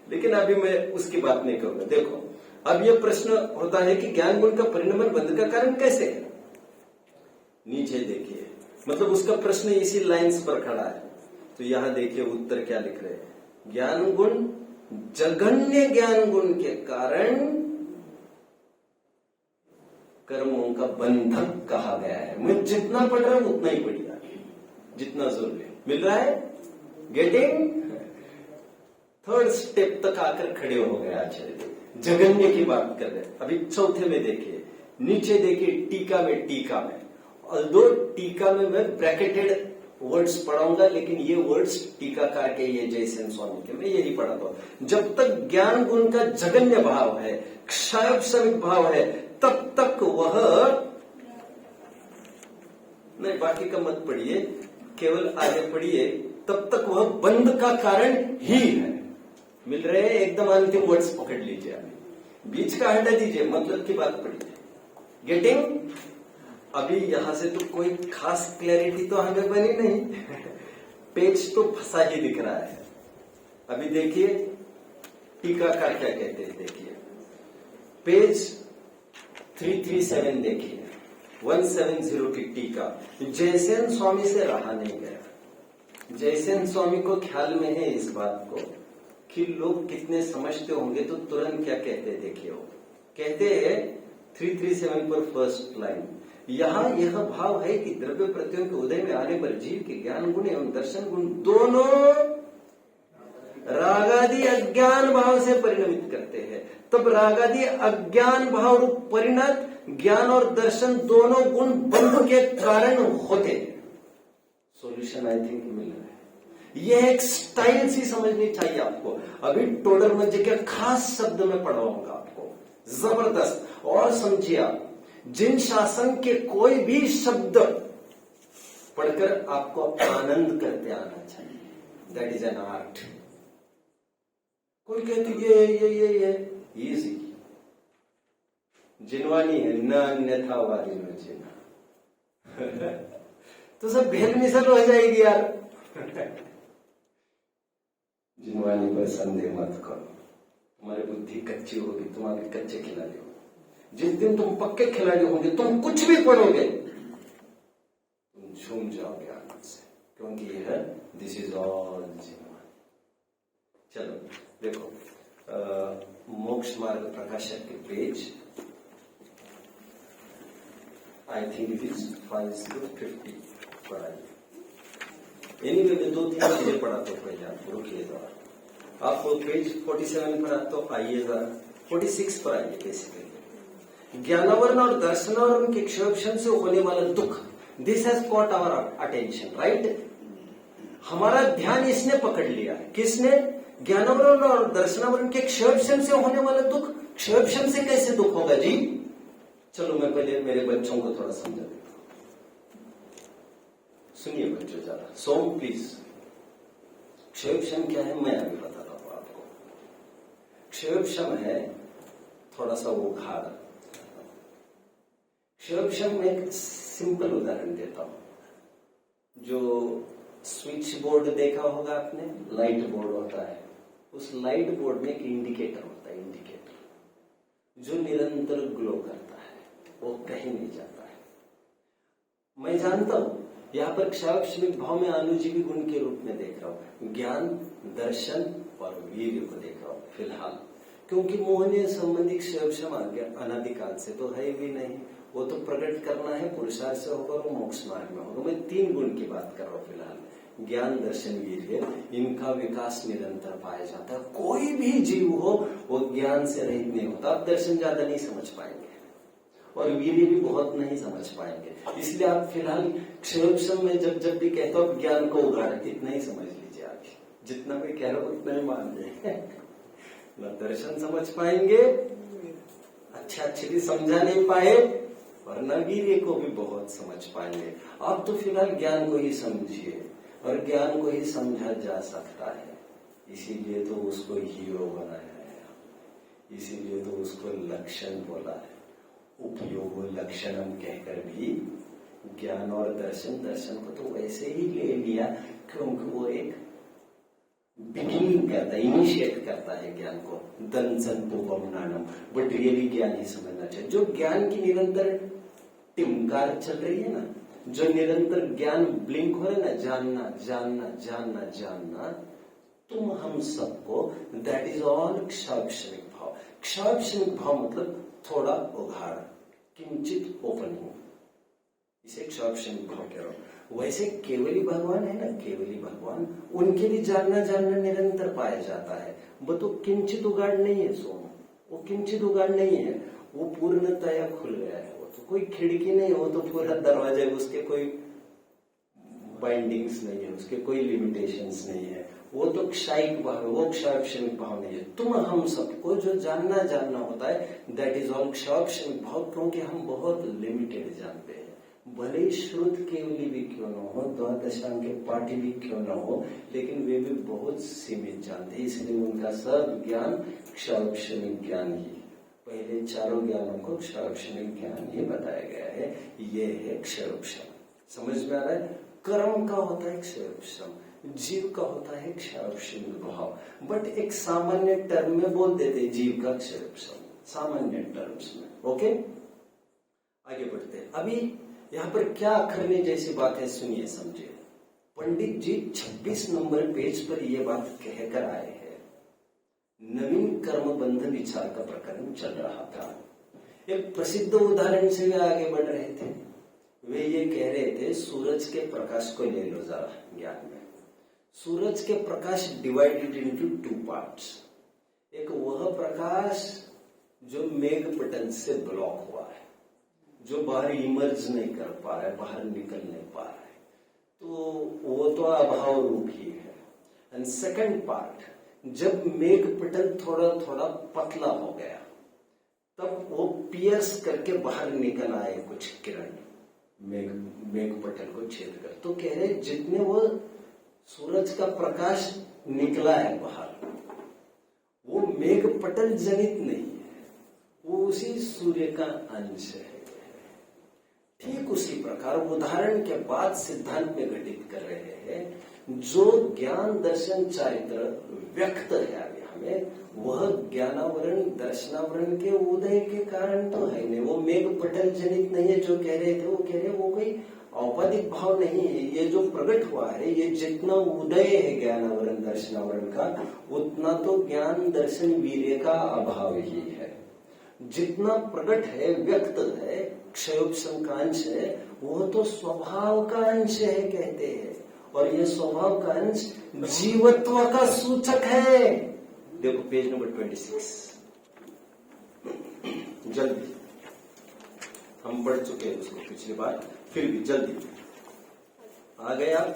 लेकिन अभी मैं उसकी बात नहीं करूंगा। देखो, अब ये प्रश्न होता है कि ज्ञान गुण का परिणमन बंध का कारण कैसे है? नीचे देखिए, मतलब उसका प्रश्न इसी लाइंस पर खड़ा है। तो यहां देखिए उत्तर क्या लिख रहे हैं। ज्ञान गुण, जघन्य ज्ञान गुण के कारण कर्मों का बंधक कहा गया है। मैं जितना पढ़ रहा हूं उतना ही पढ़िए, जितना जरूरी है। मिल रहा है? गेटिंग? थर्ड स्टेप तक आकर खड़े हो गए आचार्य। जघन्य की बात कर रहे हैं। अभी चौथे में देखिए, नीचे देखिए टीका में ऑल्दो टीका में मैं ब्रैकेटेड वर्ड्स पढ़ाऊंगा, लेकिन ये वर्ड्स टीकाकार के, ये जयसेन स्वामी के, मैं यही पढ़ाता हूं। जब तक ज्ञान गुण का जघन्य भाव है, क्षयक्षमिक भाव है, तब तक वह नहीं, बाकी का मत पढ़िए, केवल आगे पढ़िए, तब तक वह बंध का कारण ही है। मिल रहे हैं? एकदम अंतिम वर्ड्स पकड़ लीजिए, अभी बीच का हटा दीजिए, मतलब की बात पढ़िए। गेटिंग? अभी यहां से तो कोई खास क्लैरिटी तो हमें बनी नहीं, पेज तो फंसा ही दिख रहा है। अभी देखिए टीकाकार क्या कहते हैं, देखिए पेज 337 देखिए, 170 की टीका। जयसेन स्वामी से रहा नहीं गया। जयसेन स्वामी को ख्याल में है इस बात को कि लोग कितने समझते होंगे, तो तुरंत क्या कहते हैं देखिए। वो कहते हैं 337 पर फर्स्ट लाइन, यहां यह भाव है कि द्रव्य प्रत्ययों के उदय में आने पर जीव के ज्ञान गुण एवं दर्शन गुण दोनों रागादि अज्ञान भाव से परिणमित करते हैं। तब रागादि अज्ञान भाव रूप परिणत ज्ञान और दर्शन दोनों गुण बंध के कारण होते हैं। सॉल्यूशन आई थिंक मिल रहा है। यह एक स्टाइल सी समझनी चाहिए आपको। अभी टोडर मध्य के खास शब्द में पढ़ाऊंगा आपको, जबरदस्त। और समझिए आप, जिन शासन के कोई भी शब्द पढ़कर आपको आनंद करते आना चाहिए, दैट इज एन आर्ट। कोई कहते ये इजी, जिनवानी है न अन्यथा वारी में जिना तो सब भेद मिसल हो जाएगी यार। जिनवानी पर संदेह मत करो, तुम्हारी बुद्धि कच्ची होगी, तुम्हारे कच्चे खिलाड़ी हो। जिस दिन तुम पक्के खिलाड़ी होंगे, तुम कुछ भी पढ़ोगे, तुम झूम जाओगे आनंद से, क्योंकि यह दिस इज ऑल जिनवानी। चलो देखो, मोक्ष मार्ग प्रकाशक के page, I think it is 550 पढ़ाइए। एनीवे मैं 2-3 चीजें पढ़ाता हूँ, पहले आप रुकिए जरा। आप पेज 47 पर आते हो, आइए जरा 46 पर आइए। बेसिकली ज्ञानावरण और दर्शनावरण के क्षयोक्षण से होने वाला दुख, this has caught our attention, right? हमारा ध्यान इसने पकड़ लिया है। किसने? ज्ञानावरण और दर्शनावरण के क्षयोक्षण से होने वाला दुख। क्षयोक्षण से कैसे दुख होगा जी? चलो मैं पहले मेरे बच्चों को थोड़ा समझा देता हूं। सुनिए बच्चों जरा, सोम प्लीज। क्षयोक्षण क्या है मैं अभी बताता हूं आपको। क्षयोक्षण है थोड़ा सा उघाड़। क्षयोक्षण में एक सिंपल उदाहरण देता हूं। जो स्विच बोर्ड देखा होगा आपने, लाइट बोर्ड होता है, उस लाइट बोर्ड में एक इंडिकेटर होता है, इंडिकेटर जो निरंतर ग्लो करता है, वो कहीं नहीं जाता है। मैं जानता हूं यहां पर क्षयोक्षणिक भाव में अनुजीवी गुण के रूप में देख रहा हूं, ज्ञान, दर्शन और वीर्य को देख रहा हूं फिलहाल, क्योंकि मोहनीय संबंधी क्षयोक्षम अनादिकाल से तो है भी नहीं, वो तो प्रकट करना है, पुरुषार्थ से होगा, वो मोक्ष मार्ग में होगा। मैं 3 गुण की बात कर रहा हूं फिलहाल, ज्ञान, दर्शन, वीर्य। इनका विकास निरंतर पाया जाता है। कोई भी जीव हो वो ज्ञान से रहित नहीं होता। आप दर्शन ज्यादा नहीं समझ पाएंगे और वीर्य भी बहुत नहीं समझ पाएंगे, इसलिए आप फिलहाल क्षयोक्षम में जब भी कहते हो ज्ञान को उगाड़, इतना ही समझ लीजिए। आप जितना भी कह रहे हो उतना ही मान लीजिए। न दर्शन समझ पाएंगे, अच्छे भी समझा नहीं पाए, और न वीर्य को भी बहुत समझ पाएंगे। आप तो फिलहाल ज्ञान को ही समझिए, और ज्ञान को ही समझा जा सकता है, इसीलिए तो उसको हीरो बनाया है, इसीलिए तो उसको लक्षण बोला है। उपयोग लक्षणम कहकर भी ज्ञान और दर्शन, दर्शन को तो वैसे ही ले लिया क्योंकि वो एक बिगिनिंग करता है, इनिशिएट करता है ज्ञान को, दंसन पूर्वनानम, बट रियली ज्ञान ही समझना चाहिए। जो ज्ञान की निरंतर टिमकार चल रही है ना, जो निरंतर ज्ञान ब्लिंक हो रहा है ना, जानना जानना जानना जानना, तुम हम सबको, दैट इज ऑल क्षाक्षणिक भाव। क्षाक्षणिक भाव मतलब थोड़ा उघाड़, किंचित ओपनिंग, इसे क्षाक्षणिक भाव कह रहा हूं। वैसे केवली भगवान है ना, केवली भगवान, उनके लिए जानना जानना निरंतर पाया जाता है। वो तो किंचित उगाड़ नहीं है सोम, वो किंचित उगाड़ नहीं है, वो पूर्णतया खुल गया है। वो तो कोई खिड़की नहीं है, वो तो पूरा दरवाजा है, उसके कोई बाइंडिंग्स नहीं है, उसके कोई लिमिटेशंस नहीं है। वो तो क्षायिक भाव है, वो क्षाक्षणिक भाव नहीं है। तुम हम सबको जो जानना जानना होता है, दैट इज ऑल क्षाक्षणिक भाव, क्योंकि हम बहुत लिमिटेड जानते हैं। भले ही श्रुत केवली भी क्यों न हो, द्वादशांग के पाठी भी क्यों न हो, लेकिन वे भी बहुत सीमित जानते हैं, इसलिए उनका सब ज्ञान क्षाक्षणिक ज्ञान ही है। पहले चारों ज्ञानों को क्षाक्षणिक ज्ञान ही बताया गया है। ये है क्षयोक्षम। समझ में आ रहा है? कर्म का होता है क्षयोक्षम, जीव का होता है क्षयोक्षणिक भाव। बट एक सामान्य टर्म में बोल देते जीव का क्षयोक्षम, सामान्य टर्म्स में। ओके, आगे बढ़ते हैं। अभी यहाँ पर क्या अखरने जैसी बात है, सुनिए समझिए। पंडित जी 26 नंबर पेज पर यह बात कहकर आए हैं। नवीन कर्म बंध विचार का प्रकरण चल रहा था। एक प्रसिद्ध उदाहरण से वे आगे बढ़ रहे थे। वे ये कह रहे थे, सूरज के प्रकाश को ले लो जरा ज्ञान में। सूरज के प्रकाश डिवाइडेड इनटू 2 पार्ट्स। एक वह प्रकाश जो मेघ पटल से ब्लॉक हुआ है, जो बाहर इमर्ज नहीं कर पा रहा है, बाहर निकल नहीं पा रहा है, तो वो तो अभाव रूप ही है। एंड सेकंड पार्ट, जब मेघ पटल थोड़ा थोड़ा पतला हो गया, तब वो पियर्स करके बाहर निकल आए कुछ किरण, मेघ पटल को छेद कर। तो कह रहे जितने वो सूरज का प्रकाश निकला है बाहर, वो मेघ पटल जनित नहीं है, वो उसी सूर्य का अंश है। ठीक उसी प्रकार उदाहरण के बाद सिद्धांत में घटित कर रहे हैं। जो ज्ञान दर्शन चारित्र व्यक्त है अभी हमें, वह ज्ञानावरण दर्शनावरण के उदय के कारण तो है नहीं, वो मेघ पटल जनित नहीं है। जो कह रहे थे वो कह रहे वो कोई औपाधिक भाव नहीं है। ये जो प्रकट हुआ है, ये जितना उदय है ज्ञानावरण दर्शनावरण का, उतना तो ज्ञान दर्शन वीर्य का अभाव ही है। जितना प्रकट है, व्यक्त है, क्षयोक्षम का अंश है, वो तो स्वभाव का अंश है कहते हैं। और ये स्वभाव का अंश जीवत्व का सूचक है। देखो पेज नंबर 26, जल्दी, हम पढ़ चुके हैं उसको पिछली बार, फिर भी जल्दी आ गए आप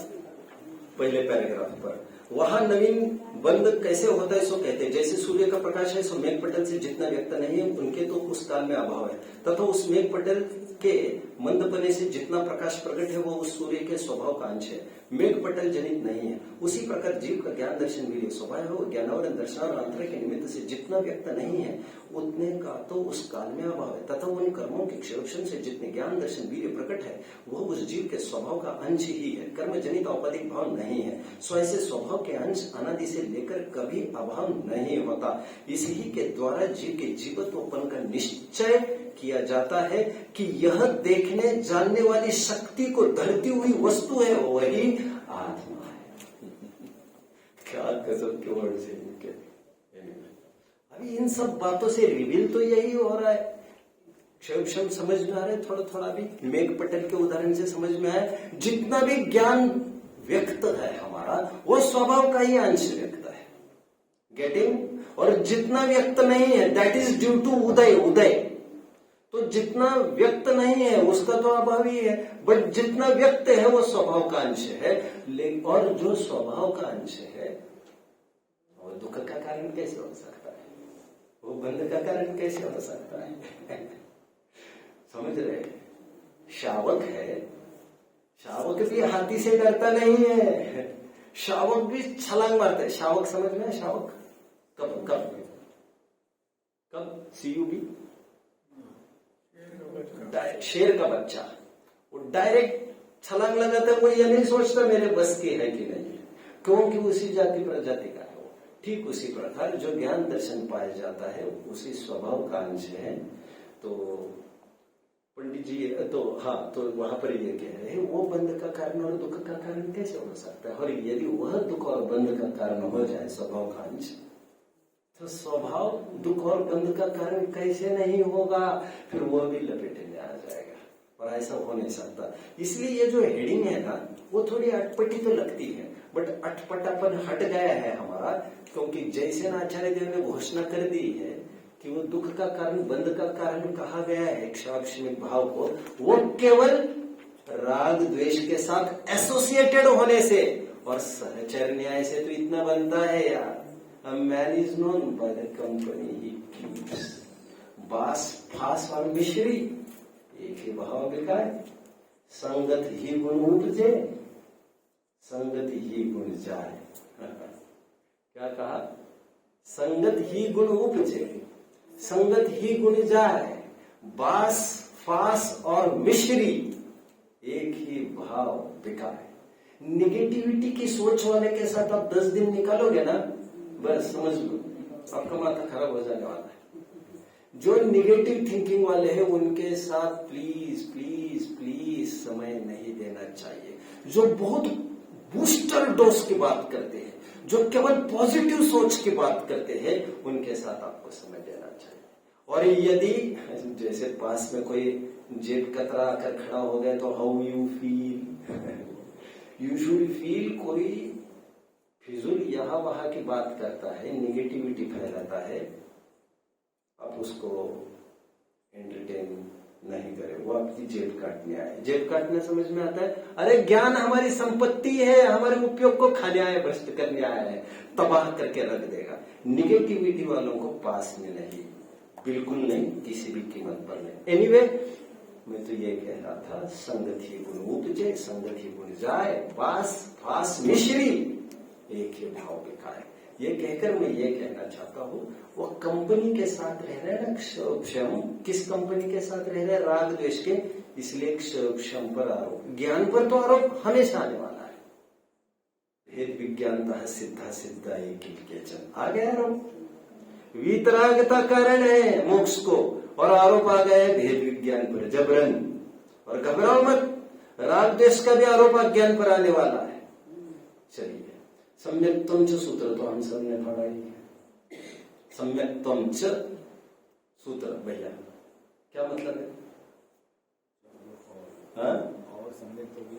पहले पैराग्राफ पर। वहां नवीन बंध कैसे होता है सो कहते हैं, जैसे सूर्य का प्रकाश है सो मेघ पटल से जितना व्यक्त नहीं है, उनके तो उस काल में अभाव है, तथा उस मेघ पटल के मंदपने से जितना प्रकाश प्रकट है वो उस सूर्य के स्वभाव का अंश है, मेघ पटल जनित नहीं है। उसी प्रकार जीव का ज्ञान दर्शन वीर्य स्वभाव हो, ज्ञानावरण दर्शनावरण के निमित्त से जितना व्यक्त नहीं है, उतने का तो उस काल में अभाव है, तथा उन कर्मों के क्षयोक्षम से जितने ज्ञान दर्शन वीर्य प्रकट है, वह उस जीव के स्वभाव का अंश ही है, कर्म जनित औपाधिक भाव नहीं है। सो ऐसे स्वभाव के अंश अनादि से लेकर कभी अभाव नहीं होता। इसी के द्वारा जीव के जीवत्वपन का निश्चय किया जाता है कि यह देखने जानने वाली शक्ति को धरती हुई वस्तु है, वही आत्मा है। क्या गजब के वर्ड से इनके। अभी इन सब बातों से रिवील तो यही हो रहा है। क्षयोक्षम समझ में आ रहा है, थोड़ा थोड़ा भी मेघ पटल के उदाहरण से समझ में आया। जितना भी ज्ञान व्यक्त है हमारा, वो स्वभाव का ही अंश व्यक्त है, गेटिंग। और जितना व्यक्त नहीं है, दैट इज ड्यू टू उदय। उदय तो जितना व्यक्त नहीं है उसका तो अभाव ही है, बट जितना व्यक्त है वो स्वभाव का अंश है। और जो स्वभाव का अंश है वो दुख का कारण कैसे हो सकता है, वो बंध का कारण कैसे हो सकता है? समझ रहे? शावक है, शावक भी हाथी से डरता नहीं है, शावक भी छलांग मारता है। शावक समझ में है? शावक कब कब कब CUB, शेर का बच्चा, वो वो डायरेक्ट छलांग लगाता है, वो ये नहीं सोचता मेरे बस की है कि नहीं है, क्योंकि उसी जाति प्रजाति का है वो। ठीक उसी प्रकार जो ज्ञान दर्शन पाया जाता है उसी स्वभाव का अंश है। तो पंडित जी तो वहां पर ये कह रहे हैं वो बंध का कारण और दुख का कारण कैसे हो सकता है, और यदि वह दुख और बंध का कारण हो जाए स्वभाव का अंश, तो स्वभाव दुख और बंध का कारण कैसे नहीं होगा, फिर वो भी लपेटे में आ जाएगा, और ऐसा हो नहीं सकता। इसलिए ये जो हेडिंग है ना वो थोड़ी अटपटी तो लगती है, बट अटपटापन हट गया है हमारा, क्योंकि जैसे आचार्य देव ने घोषणा कर दी है कि वो दुख का कारण बंध का कारण कहा गया है क्षाक्षमिक भाव को, वो केवल राग द्वेष के साथ एसोसिएटेड होने से और सहचर न्याय से तो इतना बनता है यार। A man is known by the company he keeps. बास फास और मिश्री एक ही भाव बिकाए, संगत ही गुण उपजे, संगत ही गुण जाए। क्या कहा? संगत ही गुण उपजे, संगत ही गुण जाए, बास फास और मिश्री एक ही भाव बिकाए। निगेटिविटी की सोच वाले के साथ आप 10 दिन निकालोगे ना, बस समझ लो आपका माथा खराब हो जाने वाला है। जो निगेटिव थिंकिंग वाले हैं उनके साथ प्लीज प्लीज प्लीज समय नहीं देना चाहिए। जो बहुत बूस्टर डोज की बात करते हैं, जो केवल पॉजिटिव सोच की बात करते हैं, उनके साथ आपको समय देना चाहिए। और यदि जैसे पास में कोई जेब कतरा आकर खड़ा हो गया तो how you feel, you should feel कोई फिजूल यहां वहां की बात करता है, निगेटिविटी फैलाता है, आप उसको एंटरटेन नहीं करें, वो आपकी जेब काटने आए। जेब काटने समझ में आता है, अरे ज्ञान हमारी संपत्ति है, हमारे उपयोग को खाने आया, भ्रष्ट करने आया है, तबाह करके रख देगा। निगेटिविटी वालों को पास में नहीं, बिल्कुल नहीं, किसी भी कीमत पर नहीं। एनीवे मैं तो ये कह रहा था, संगत ही गुण उपजे, संगत ही गुण जाए, बास फास मिश्री एक ही भाव बिकाए। ये कहकर मैं ये कहना चाहता हूँ, वो कंपनी के साथ रह रहे ना क्षम, किस कंपनी के साथ रह रहे? राग द्वेष के, इसलिए क्षम पर आरोप, ज्ञान पर तो आरोप हमेशा आने वाला है। भेद विज्ञानता सिद्धा सिद्धा एक आ गया आरोप, वीतरागता कारण है मोक्ष को, और आरोप आ गया है भेद विज्ञान पर जबरन। और घबराओ मत, राग द्वेष का भी आरोप अज्ञान पर आने वाला है। चलिए, सम्यक्त्वम च सूत्र तो हम सब ने पढ़ा ही है। सम्यक्त्वम च सूत्र भैया क्या मतलब है? और सम्यक्त्व भी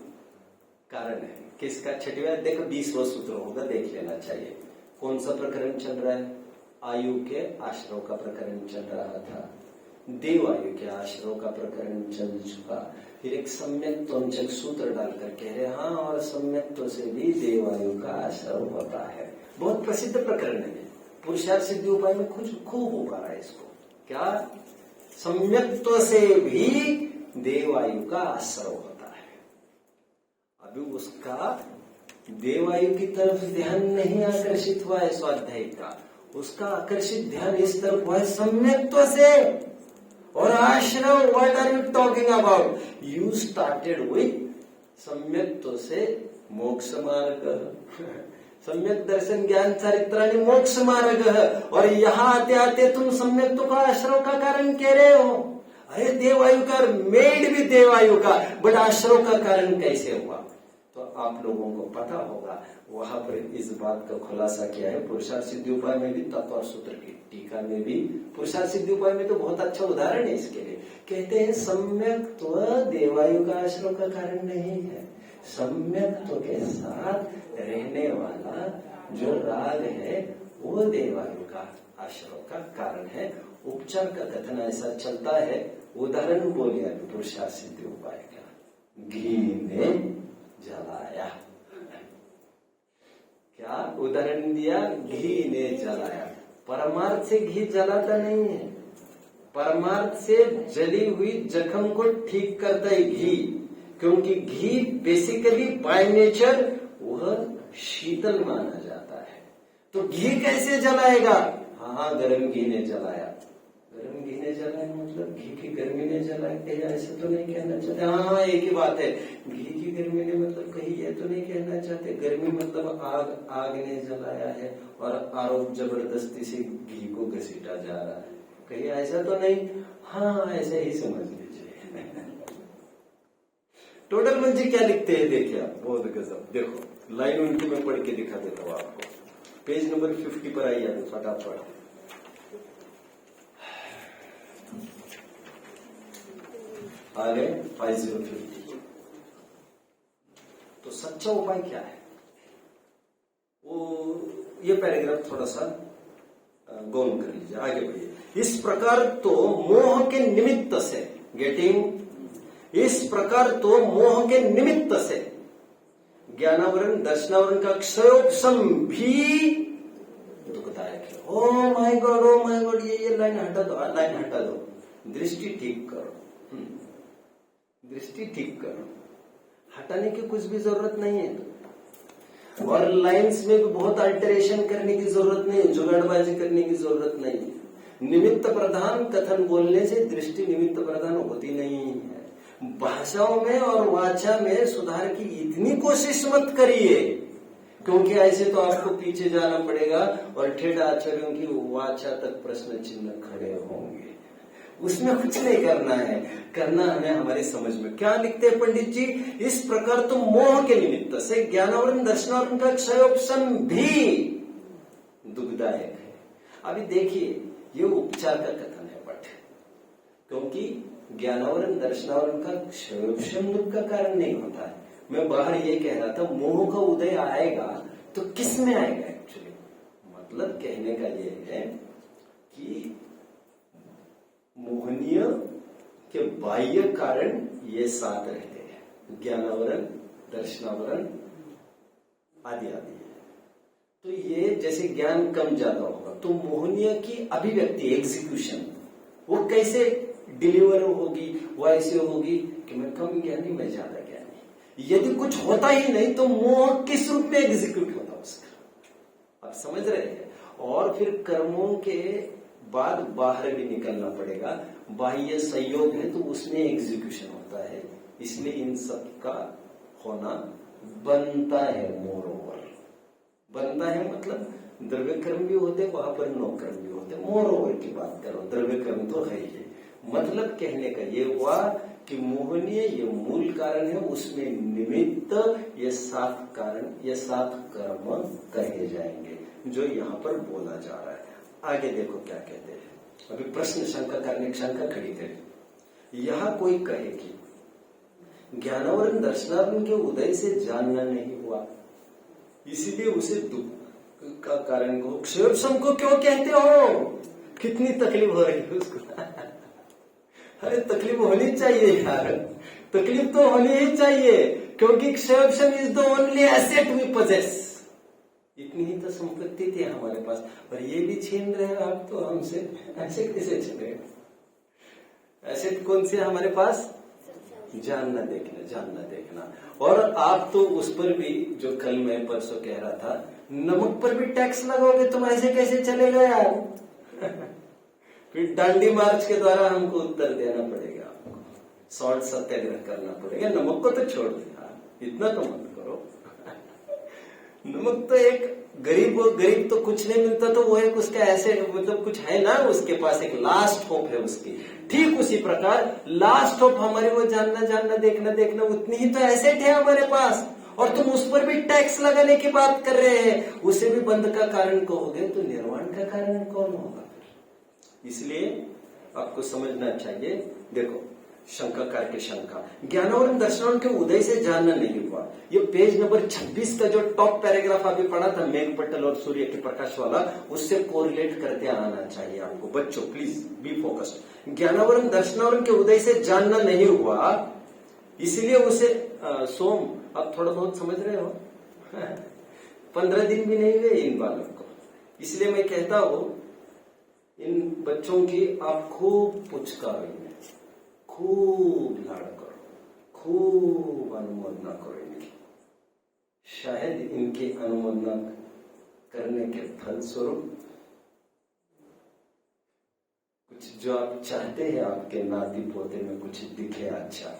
कारण है किसका? छठवें देखो 20वां सूत्र होगा, देख लेना चाहिए। कौन सा प्रकरण चल रहा है? आयु के आश्रव का प्रकरण चल रहा था, देव आयु के आश्रव का प्रकरण चल चुका, फिर एक सम्यक्त्वम सूत्र डालकर कह रहे हाँ, और सम्यक्त्व से भी देवायु का आश्रव होता है। बहुत प्रसिद्ध प्रकरण है, पुरुषार्थ सिद्धि उपाय में खूब हो पा रहा है इसको। क्या? सम्यक्त्व से भी देवायु का आश्रव होता है। अभी उसका देवायु की तरफ ध्यान नहीं आकर्षित हुआ है स्वाध्याय का, उसका आकर्षित ध्यान इस तरफ हुआ है सम्यक्त्व से। और आश्रव, what are you talking about? You started with सम्यक्त्व से मोक्ष मार्ग, सम्यक दर्शन ज्ञान चरित्राणि मोक्ष मार्ग, और यहाँ आते आते तुम सम्यक्त्व का आश्रव का कारण कह रहे हो। अरे देवायु का मेड भी देवायु का, बट आश्रव का कारण कैसे हुआ? तो आप लोगों को पता होगा, वहां पर इस बात का खुलासा किया है पुरुषार्थ सिद्धि उपाय में भी, तत्व सूत्र की टीका में भी। पुरुषार्थ सिद्धि उपाय में तो बहुत अच्छा उदाहरण है इसके लिए। कहते हैं सम्यक्त्व देवायु का आश्रव का कारण नहीं है, सम्यक्त्व के साथ रहने वाला जो राग है वो देवायु का आश्रव का कारण है। उपचार का कथन ऐसा चलता है, उदाहरण बोलिए पुरुषार्थ सिद्धि उपाय का। घी ने जलाया, क्या उदाहरण दिया? घी ने जलाया। परमार्थ से घी जलाता नहीं है, परमार्थ से जली हुई जख्म को ठीक करता है घी, क्योंकि घी बेसिकली बाय नेचर वह शीतल माना जाता है। तो घी कैसे जलाएगा? हाँ, गरम घी ने जलाया। गरम घी ने ने जलाए मतलब घी की गर्मी ने जलाए, कहीं ऐसे तो नहीं कहना चाहते। हाँ, एक ही बात है, घी की गर्मी ने मतलब कहीं ये तो नहीं कहना चाहते गर्मी मतलब आग ने जलाया है और आरोप जबरदस्ती से घी को घसीटा जा रहा है, कहीं ऐसा तो नहीं। हाँ, ऐसे ही समझ लीजिए। टोडरमल जी क्या लिखते हैं देखिए आप, बहुत गजब। देखो लाइन उनकी मैं पढ़ के दिखा देता हूँ आपको। पेज नंबर 50 पर आइए फटाफट। आ गए 5050। तो सच्चा उपाय क्या है वो, ये पैराग्राफ थोड़ा सा गौन कर लीजिए, आगे बढ़िए। इस प्रकार तो मोह के निमित्त से, गेटिंग, इस प्रकार तो मोह के निमित्त से ज्ञानावरण दर्शनावरण का क्षयोपशम भी दुखदायक है। ओ माय गॉड, ये लाइन हटा दो, लाइन हटा दो, दृष्टि ठीक करो, दृष्टि ठीक करो, हटाने की कुछ भी जरूरत नहीं है। और लाइंस में भी बहुत अल्टरेशन करने की जरूरत नहीं है, जुगाड़बाजी करने की जरूरत नहीं है। निमित्त प्रधान कथन बोलने से दृष्टि निमित्त प्रधान होती नहीं है। भाषाओं में और वाचा में सुधार की इतनी कोशिश मत करिए, क्योंकि ऐसे तो आपको पीछे जाना पड़ेगा और ठेठ आचार्यों की वाचा तक प्रश्न चिन्ह खड़े होंगे। उसमें कुछ नहीं करना है, करना हमें हमारी समझ में। क्या लिखते हैं पंडित जी? इस प्रकार तो मोह के निमित्त से ज्ञानावरण दर्शनावरण का क्षयोपशम भी दुखदायक है। अभी देखिए, ये उपचार का कथन है बट, क्योंकि ज्ञानावरण दर्शनावरण का क्षयोपशम दुख का कारण नहीं होता है। मैं बाहर ये कह रहा था, मोह का उदय आएगा तो किस में आएगा एक्चुअली, मतलब कहने का ये है कि मोहनीय के बाह्य कारण ये साथ रहते हैं, ज्ञानावरण दर्शनावरण आदि आदि। तो ये जैसे ज्ञान कम ज्यादा होगा तो मोहनीय की अभिव्यक्ति, एग्जीक्यूशन, वो कैसे डिलीवर होगी? वो ऐसे होगी कि मैं कम ज्ञानी, मैं ज्यादा ज्ञानी। यदि कुछ होता ही नहीं तो मोह किस रूप में एग्जीक्यूट होता उसका, आप समझ रहे हैं? और फिर कर्मों के बाद बाहर भी निकलना पड़ेगा, बाह्य संयोग है तो उसमें एग्जीक्यूशन होता है। इसलिए इन सब का होना बनता है, मोर ओवर बनता है। मतलब द्रव्य कर्म भी होते, वहां पर नौ कर्म भी होते। मोर ओवर की बात करो, द्रव्य कर्म तो है ही। मतलब कहने का ये हुआ कि मोहनीय ये मूल कारण है, उसमें निमित्त ये सात कारण, ये सात कर्म कहे जाएंगे, जो यहाँ पर बोला जा रहा है। आगे देखो क्या कहते हैं। अभी प्रश्न शंका करने की शंका खड़ी करें। यहाँ कोई कहे कि ज्ञानावरण दर्शनावरण के उदय से जानना नहीं हुआ, इसीलिए उसे दुख का कारण को, क्षयोपशम को क्यों कहते हो? कितनी तकलीफ हो रही है उसको। अरे तकलीफ होनी चाहिए यार, तकलीफ तो होनी ही चाहिए, क्योंकि क्षयोपशम is the only asset we possess. इतनी ही तो संपत्ति थी हमारे पास, और ये भी छीन रहे हो आप तो हमसे, ऐसे कैसे चले? एसेट कौन सी है हमारे पास? जानना देखना, जानना देखना। और आप तो उस पर भी, जो कल मैं परसों कह रहा था, नमक पर भी टैक्स लगाओगे तुम, ऐसे कैसे चलेगा यार? फिर डांडी मार्च के द्वारा हमको उत्तर देना पड़ेगा, आपको सॉल्ट सत्याग्रह करना पड़ेगा। नमक को तो छोड़ दो यार, इतना तो मत करो। नमक तो एक गरीब तो कुछ नहीं मिलता, तो वो एक उसका ऐसे मतलब कुछ है ना, उसके पास एक लास्ट होप है उसकी। ठीक उसी प्रकार लास्ट होप हमारे वो जानना देखना उतनी ही तो एसेट है हमारे पास, और तुम उस पर भी टैक्स लगाने की बात कर रहे हैं। उसे भी बंध का कारण कहोगे तो निर्वाण का कारण कौन होगा? इसलिए आपको समझना चाहिए। देखो शंकाकार की शंका, ज्ञानावरण दर्शनावरण के उदय से जानना नहीं हुआ। ये पेज नंबर 26 का जो टॉप पैराग्राफ अभी पढ़ा था, मेघ पटल और सूर्य के प्रकाश वाला, उससे कोरिलेट करते आना चाहिए आपको। बच्चों प्लीज बी फोकस्ड। ज्ञानावरण दर्शनावरण के उदय से जानना नहीं हुआ, इसलिए उसे सोम, आप थोड़ा बहुत समझ रहे हो, 15 दिन भी नहीं हुए इन बालक को। इसलिए मैं कहता हूं इन बच्चों की आप खूब पुचकारो, खूब लाड़ करो, खूब अनुमोदना करो इनकी। शायद इनकी अनुमोदना करने के फलस्वरूप कुछ जो आप चाहते हैं आपके नाती पोते में कुछ दिखे अच्छा,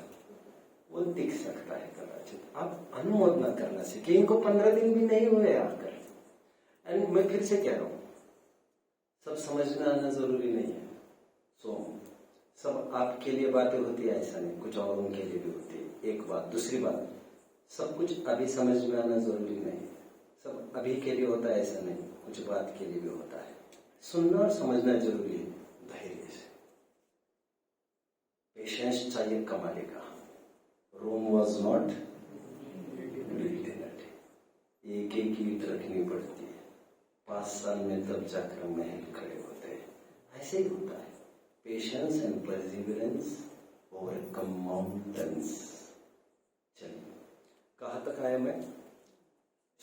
वो दिख सकता है कदाचित। आप अनुमोदना करना सीखिए। इनको 15 दिन भी नहीं हुए आकर। एंड मैं फिर से कह रहा हूं, सब समझ में आना जरूरी नहीं है। सब आपके लिए बातें होती है ऐसा नहीं, कुछ और उनके लिए भी होती है। एक बात। दूसरी बात, सब कुछ अभी समझ में आना जरूरी नहीं है। सब अभी के लिए होता है ऐसा नहीं, कुछ बात के लिए भी होता है। सुनना और समझना जरूरी है, धैर्य से। पेशेंस चाहिए कमाने का। Rome was not built in a day. एक एक ईंट रखनी पड़ती है, 5 साल में तब जाकर महल खड़े होते हैं। ऐसे ही होता है। Patience and perseverance overcome mountains. चलिए, कहाँ तक आया मैं?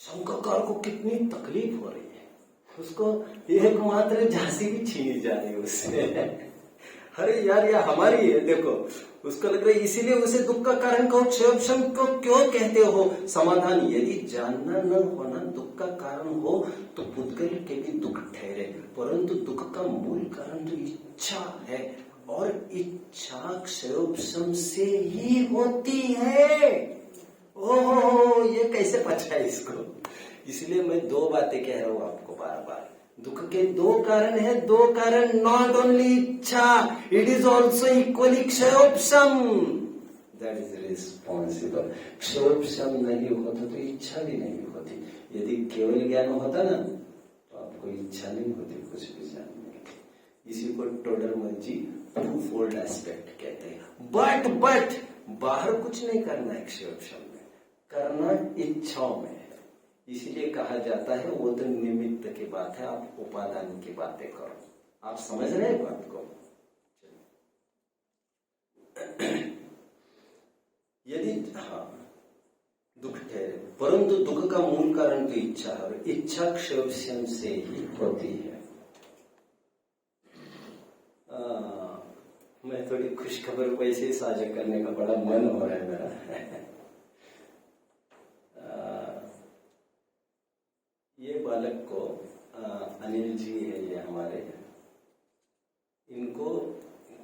शंकरकार को कितनी तकलीफ हो रही है, उसको एकमात्र झांसी भी छीनी जा रही है उससे। अरे यार, ये हमारी है। देखो, उसको लग रहा है, इसीलिए उसे दुख का कारण कहो, क्षयोपशम को क्यों कहते हो? समाधान, यदि जानना न होना दुख का कारण हो तो पुद्गल के भी दुख ठहरे, परंतु दुख का मूल कारण तो इच्छा है, और इच्छा क्षयोपशम से ही होती है। ओह, ये कैसे पचा है इसको? इसलिए मैं 2 बातें कह रहा हूं आपको बार बार। दुख के 2 कारण है। 2 कारण, नॉट ओनली इच्छा, इट इज ऑल्सो इक्वली क्षयोपशम। That is responsible. क्षयोपशम नहीं होता तो इच्छा भी नहीं होती। यदि केवल ज्ञान होता ना तो आपको इच्छा नहीं होती कुछ भी जानने की। इसी को टोडरमल जी 2-fold एस्पेक्ट कहते हैं। बट बाहर कुछ नहीं करना है क्षयोपशम में, करना इच्छाओं में है। इसीलिए कहा जाता है वो तो निमित्त की बात है, आप उपादान की बातें करो। आप समझ रहे हैं बात को? यदि दुख ठहरे, परंतु दुख का मूल कारण तो इच्छा है, और इच्छा क्षयोपशम से ही होती है। मैं थोड़ी खुशखबर वैसे ही साझा करने का बड़ा मन हो रहा है मेरा। ये बालक को, अनिल जी है ये हमारे, इनको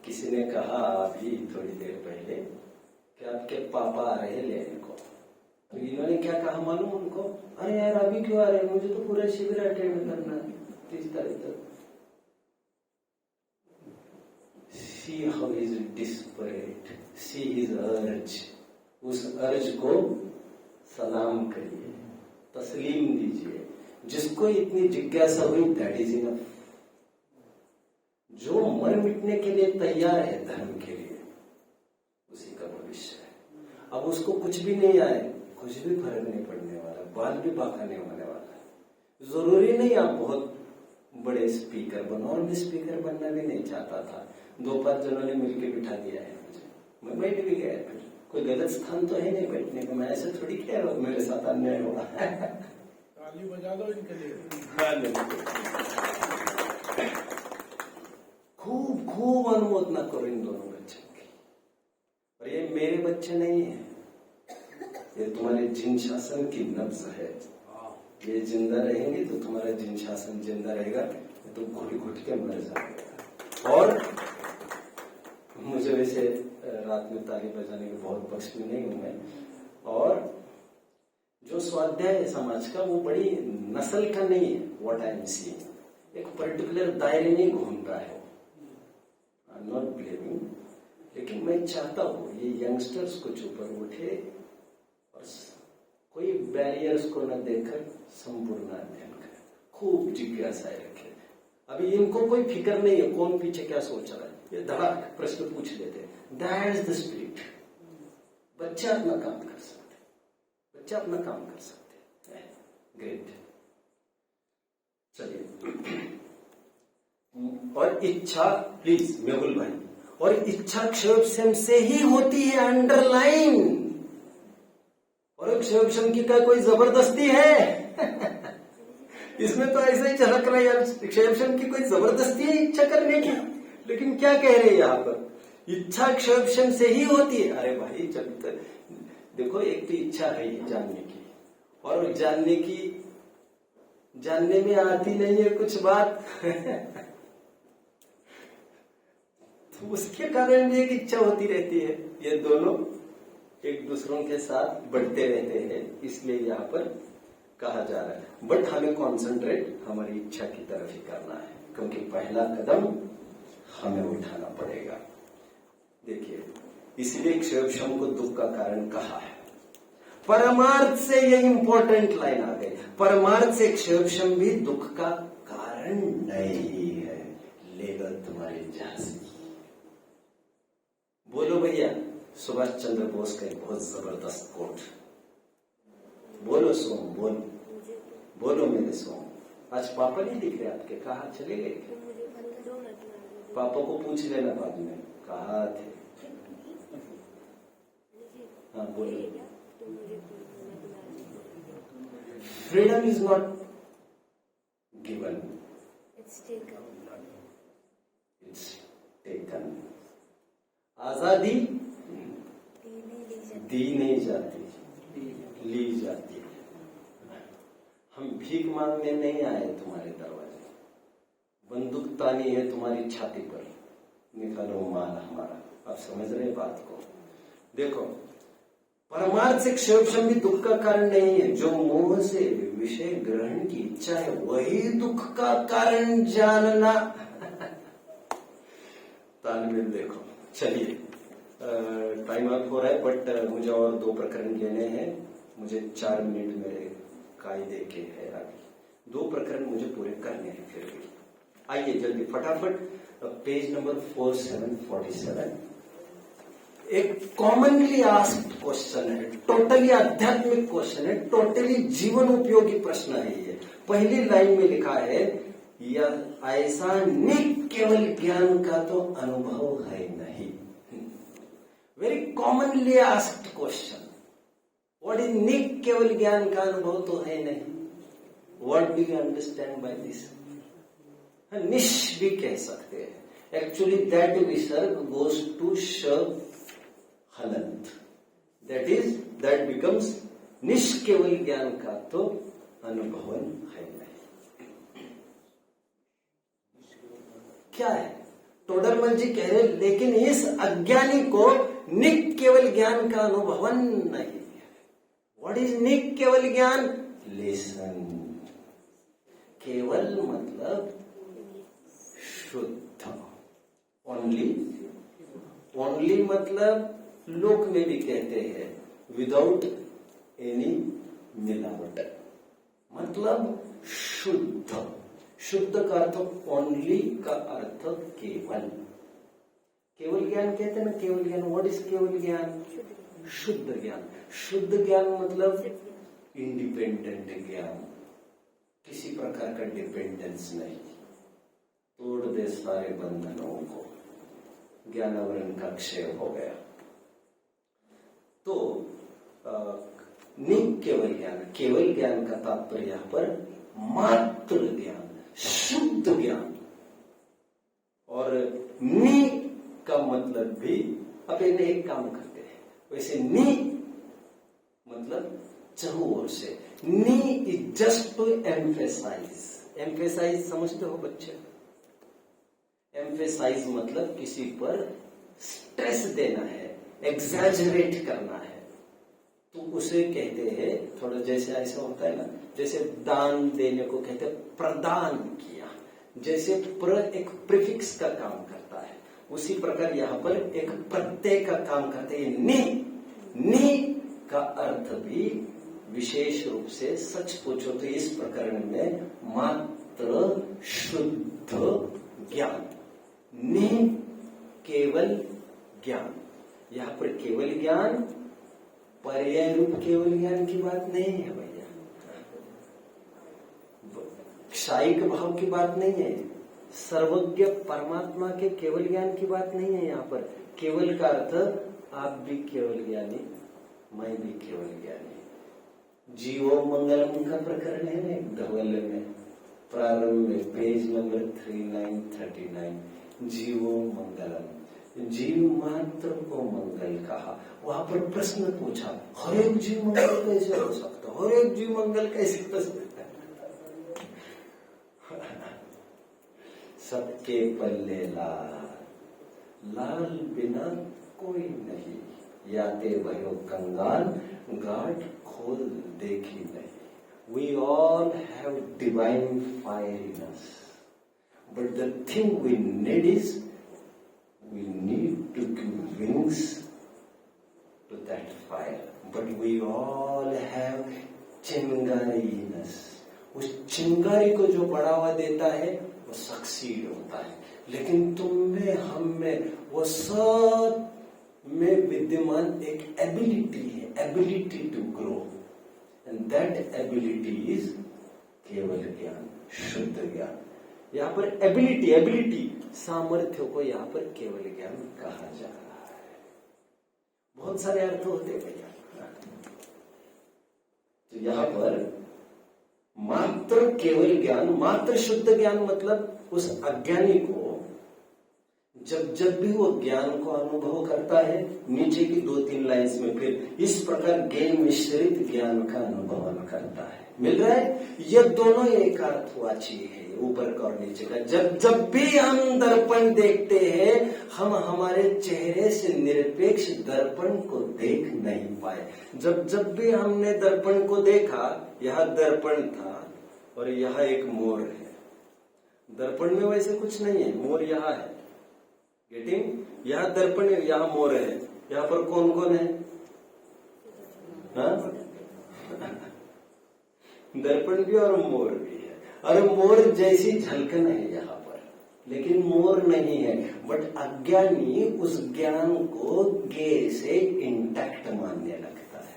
किसी ने कहा अभी थोड़ी देर पहले कि आपके पापा आ रहे लेने को। तो इन्होंने क्या कहा मालूम उनको? अरे यार, अभी क्यों आ रहे हैं? मुझे तो पूरा शिविर अटेंड करना है 30 तारीख तक। See how he is desperate, see his urge। उस अर्ज को सलाम करिए, तस्लीम दीजिए। जिसको इतनी जिज्ञासा हुई, दैट इज इनफ। जो मर मिटने के लिए तैयार है धर्म के लिए, उसी का भविष्य है। अब उसको कुछ भी नहीं आए, कुछ भी फर्क नहीं पड़ने वाला, बाल भी बांका नहीं होने वाला है। जरूरी नहीं आप बहुत बड़े स्पीकर बनो, और मैं स्पीकर बनना भी नहीं चाहता था। 2-5 जनों ने मिलकर बिठा दिया है मुझे, मैं बैठ भी गया। फिर कोई गलत स्थान तो है नहीं बैठने का। मैं ऐसे थोड़ी कह रहा हूँ मेरे साथ अन्याय हुआ। ताली बजा दो इनके लिए। खूब अनुमोदना करो इन दोनों बच्चों की। और ये मेरे बच्चे नहीं है, ये तुम्हारे जिन शासन की नब्ज है। ये जिंदा रहेंगे तो तुम्हारा जिन शासन जिंदा रहेगा, तो घुट के मर जाएगा। और मुझे वैसे रात में ताली बजाने के बहुत पक्ष में नहीं हूं मैं। और जो स्वाध्याय है समाज का, वो बड़ी नस्ल का नहीं है। व्हाट आई एम सीइंग, एक पर्टिकुलर दायरे में घूम रहा है। आई एम नॉट ब्लेमिंग, लेकिन मैं चाहता हूं ये यंगस्टर्स कुछ ऊपर उठे और कोई बैरियर्स को न देखकर संपूर्ण अध्ययन करे, खूब जिज्ञासाएं रखे। अभी इनको कोई फिक्र नहीं है कौन पीछे क्या सोच रहा है, ये धड़ाक प्रश्न पूछ लेते हैं। That is the spirit. बच्चे अपना काम कर सकते, बच्चे अपना काम कर सकते। ग्रेट। चलिए, और इच्छा, प्लीज मेहुल भाई, और इच्छा क्षयोपशम से ही होती है, अंडरलाइन। और क्षयोपशम की का कोई जबरदस्ती है? इसमें तो ऐसे ही झलक रहा है यार, क्षयोपशम की कोई जबरदस्ती है इच्छा करने की। लेकिन क्या कह रहे हैं यहाँ पर? इच्छा क्षयोपशम से ही होती है। अरे भाई, जब तक देखो, एक तो इच्छा है ही जानने की, और जानने में आती नहीं है कुछ बात। तो उसके कारण भी एक इच्छा होती रहती है, ये दोनों एक दूसरों के साथ बढ़ते रहते हैं, इसलिए यहाँ पर कहा जा रहा है। बट हमें कॉन्सेंट्रेट हमारी इच्छा की तरफ ही करना है, क्योंकि पहला कदम हमें उठाना पड़ेगा। देखिए, इसलिए क्षयोक्षम को दुख का कारण कहा है। परमार्थ से ये इंपॉर्टेंट लाइन आ गई, परमार्थ से क्षयोक्षम भी दुख का कारण नहीं है, लेगा तुम्हारी झांसी। बोलो भैया, सुभाष चंद्र बोस का एक बहुत जबरदस्त कोट। बोलो सोम, बोलो बोलो मेरे सोम। आज पापा नहीं दिख रहे आपके, कहाँ चले गए? पापा को पूछ लेना बाद में, कहाँ थे? हाँ बोलो। Freedom is not given, It's taken. It's taken. आजादी दी नहीं जाती, ली जाती है। हम भीख मांगने नहीं आए तुम्हारे दरवाजे, बंदूक तानी है तुम्हारी छाती पर, निकालो माल हमारा। आप समझ रहे बात को? देखो, परमार्थ से क्षयोक्षम भी दुख का कारण नहीं है। जो मोह से विषय ग्रहण की इच्छा है वही दुख का कारण जानना। तालमेल देखो। चलिए, टाइम अप हो रहा है, बट मुझे और 2 प्रकरण लेने हैं। मुझे 4 मिनट मेरे कायदे के है, अभी 2 प्रकरण मुझे पूरे करने हैं। फिर भी आइए जल्दी फटाफट, पेज नंबर 4747। एक कॉमनली आस्क्ड क्वेश्चन है, टोटली आध्यात्मिक क्वेश्चन है, टोटली जीवन उपयोगी प्रश्न है ये। पहली लाइन में लिखा है, यह ऐसा निक केवल ज्ञान का तो अनुभव है नहीं। Very commonly asked question, what is निक केवल ज्ञान का अनुभव तो है नहीं। What do you understand by this? निश भी कह सकते हैं। एक्चुअली दैट विसर्ग गोज टू श हलंत, that becomes निष्केवल ज्ञान का तो अनुभवन है नहीं। क्या है? टोडरमल जी कह रहे, लेकिन इस अज्ञानी को निक केवल ज्ञान का अनुभवन नहीं है। व्हाट इज निक केवल ज्ञान? लिसन। केवल मतलब शुद्ध, ओनली। ओनली मतलब लोक में भी कहते हैं विदाउट एनी मिलावट, मतलब शुद्ध। शुद्ध का अर्थ ओनली का अर्थ केवल। केवल ज्ञान कहते हैं ना, केवल ज्ञान। व्हाट इज केवल ज्ञान? शुद्ध ज्ञान। शुद्ध ज्ञान मतलब इंडिपेंडेंट ज्ञान, किसी प्रकार का डिपेंडेंस नहीं, तोड़ दे सारे बंधनों को, ज्ञानावरण का क्षय हो गया। तो निक केवल ज्ञान, केवल ज्ञान का तात्पर्य यहां पर मात्र ज्ञान, शुद्ध ज्ञान। और नि का मतलब भी, अब एक काम करते हैं, वैसे नि मतलब चहुओर से। नि is just to emphasize. Emphasize समझते हो बच्चे? एम्फेसाइज मतलब किसी पर स्ट्रेस देना है, एग्जैजरेट करना है, तो उसे कहते हैं। थोड़ा जैसे ऐसा होता है ना, जैसे दान देने को कहते हैं प्रदान किया, जैसे प्र एक प्रीफिक्स का काम करता है, उसी प्रकार यहाँ पर एक प्रत्यय का काम करते हैं। नि का अर्थ भी विशेष रूप से, सच पूछो तो इस प्रकरण में मात्र शुद्ध ज्ञान, नि केवल ज्ञान। यहाँ पर केवल ज्ञान पर्याय रूप केवल ज्ञान की बात नहीं है भैया, क्षायिक भाव की बात नहीं है, सर्वज्ञ परमात्मा के केवल ज्ञान की बात नहीं है। यहाँ पर केवल का अर्थ आप भी केवल ज्ञानी, मैं भी केवल ज्ञानी। जीवो मंगलम का प्रकरण है ना धवल में, प्रारंभ में पेज नंबर 3939, जीवो मंगलम, जीव मात्र को मंगल कहा। वहां पर प्रश्न पूछा, हर एक जीव मंगल कैसे हो सकता? हर एक जीव मंगल कैसे हो सकता? सबके पल्ले लाल, लाल बिना कोई नहीं, याते भयो कंगाल, गाट खोल देखी नहीं। We all have divine fire in us, but the thing we need is we need to give wings to that fire. But we all have चिंगारी in us. उस चिंगारी को जो बढ़ावा देता है वो सक्सीड होता है, लेकिन तुम में हम में वो सब में विद्यमान एक एबिलिटी है, ability to grow, and that ability is केवल ज्ञान, शुद्ध ज्ञान। यहाँ पर एबिलिटी सामर्थ्य को यहाँ पर केवल ज्ञान कहा जा रहा है। बहुत सारे अर्थ होते हैं भैया। तो यहाँ पर मात्र केवल ज्ञान, मात्र शुद्ध ज्ञान मतलब उस अज्ञानी को जब भी वो ज्ञान को अनुभव करता है, नीचे की 2-3 लाइन्स में फिर इस प्रकार ज्ञान मिश्रित ज्ञान का अनुभव करता है। मिल रहा है? ये दोनों एक अर्थवाची है, ऊपर का और नीचे का। जब भी हम दर्पण देखते हैं, हम हमारे चेहरे से निरपेक्ष दर्पण को देख नहीं पाए। जब भी हमने दर्पण को देखा, यह दर्पण था और यह एक मोर है। दर्पण में वैसे कुछ नहीं है, मोर यहाँ है। गेटिंग? यहाँ दर्पण है, यहाँ मोर है। यहाँ पर कौन कौन है? हाँ? दर्पण भी और मोर भी है, और मोर जैसी झलकन है यहाँ पर, लेकिन मोर नहीं है। बट अज्ञानी उस ज्ञान को गे से इंटैक्ट मानने लगता है।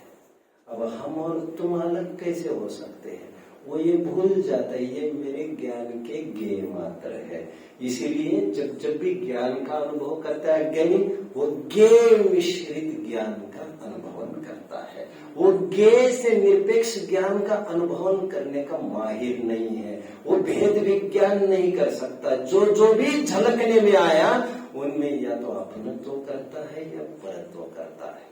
अब हम और तुम अलग कैसे हो सकते हैं? वो ये भूल जाता है ये मेरे ज्ञान के गे मात्र है। इसीलिए जब भी ज्ञान का अनुभव करता है ज्ञानी, वो गे मिश्रित ज्ञान का अनुभव करता है। वो गे से निरपेक्ष ज्ञान का अनुभव करने का माहिर नहीं है, वो भेद विज्ञान नहीं कर सकता। जो भी झलकने में आया उनमें या तो अपनत्व करता है या परत्व करता है।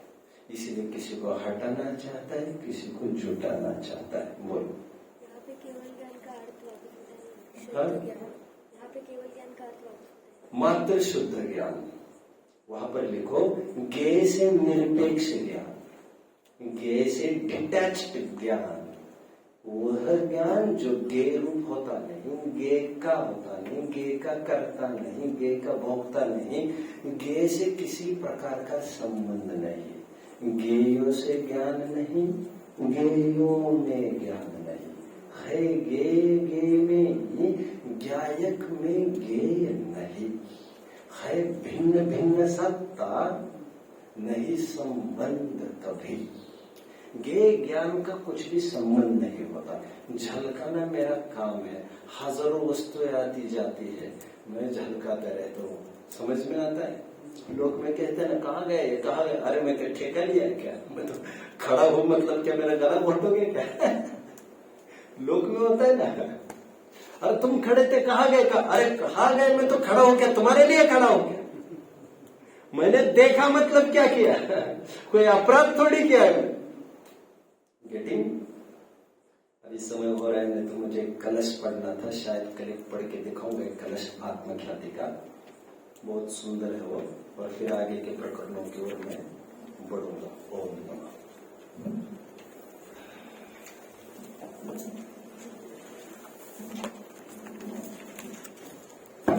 इसीलिए किसी को हटाना चाहता है, किसी को जुटाना चाहता है। बोलो। यहाँ पे केवल ज्ञान का अर्थ वापस हाँ? यहाँ पे केवल ज्ञान का अर्थ वापस मात्र शुद्ध ज्ञान। वहां पर लिखो गे से निरपेक्ष ज्ञान, गे से डिटैच्ड ज्ञान। वह ज्ञान जो गे रूप होता नहीं, गे का होता नहीं, गे का करता नहीं, गे का भोगता नहीं, गे से किसी प्रकार का संबंध नहीं। गेयों से ज्ञान नहीं, गेयों में ज्ञान नहीं है। गे में ज्ञायक में गेय नहीं है। भिन्न भिन्न सत्ता नहीं संबंध कभी। गे ज्ञान का कुछ भी संबंध नहीं होता। झलकाना मेरा काम है। हजारों वस्तुएं आती जाती है, मैं झलकाता रहता हूँ। समझ में आता है? लोग में कहते हैं ना, कहाँ गए कहाँ गए? अरे मैं क्या ठेका लिया क्या? मैं तो खड़ा हूँ, मतलब क्या मेरा गला घोटोगे क्या? लोग में होता है ना, अरे तुम खड़े थे कहाँ गए? अरे कहाँ गए? मैं तो खड़ा हूँ क्या? तुम्हारे लिए खड़ा हूँ क्या? मैंने देखा मतलब क्या किया? कोई अपराध थोड़ी किया है। गेटिंग? अब इस समय हो रहा है, नहीं तो मुझे कलश पढ़ना था, शायद कल पढ़ के दिखाऊंगा। कलश आत्मख्याति का बहुत सुंदर है वो, और फिर आगे के प्रकरणों की ओर मैं बढ़ूंगा। ओम नमः।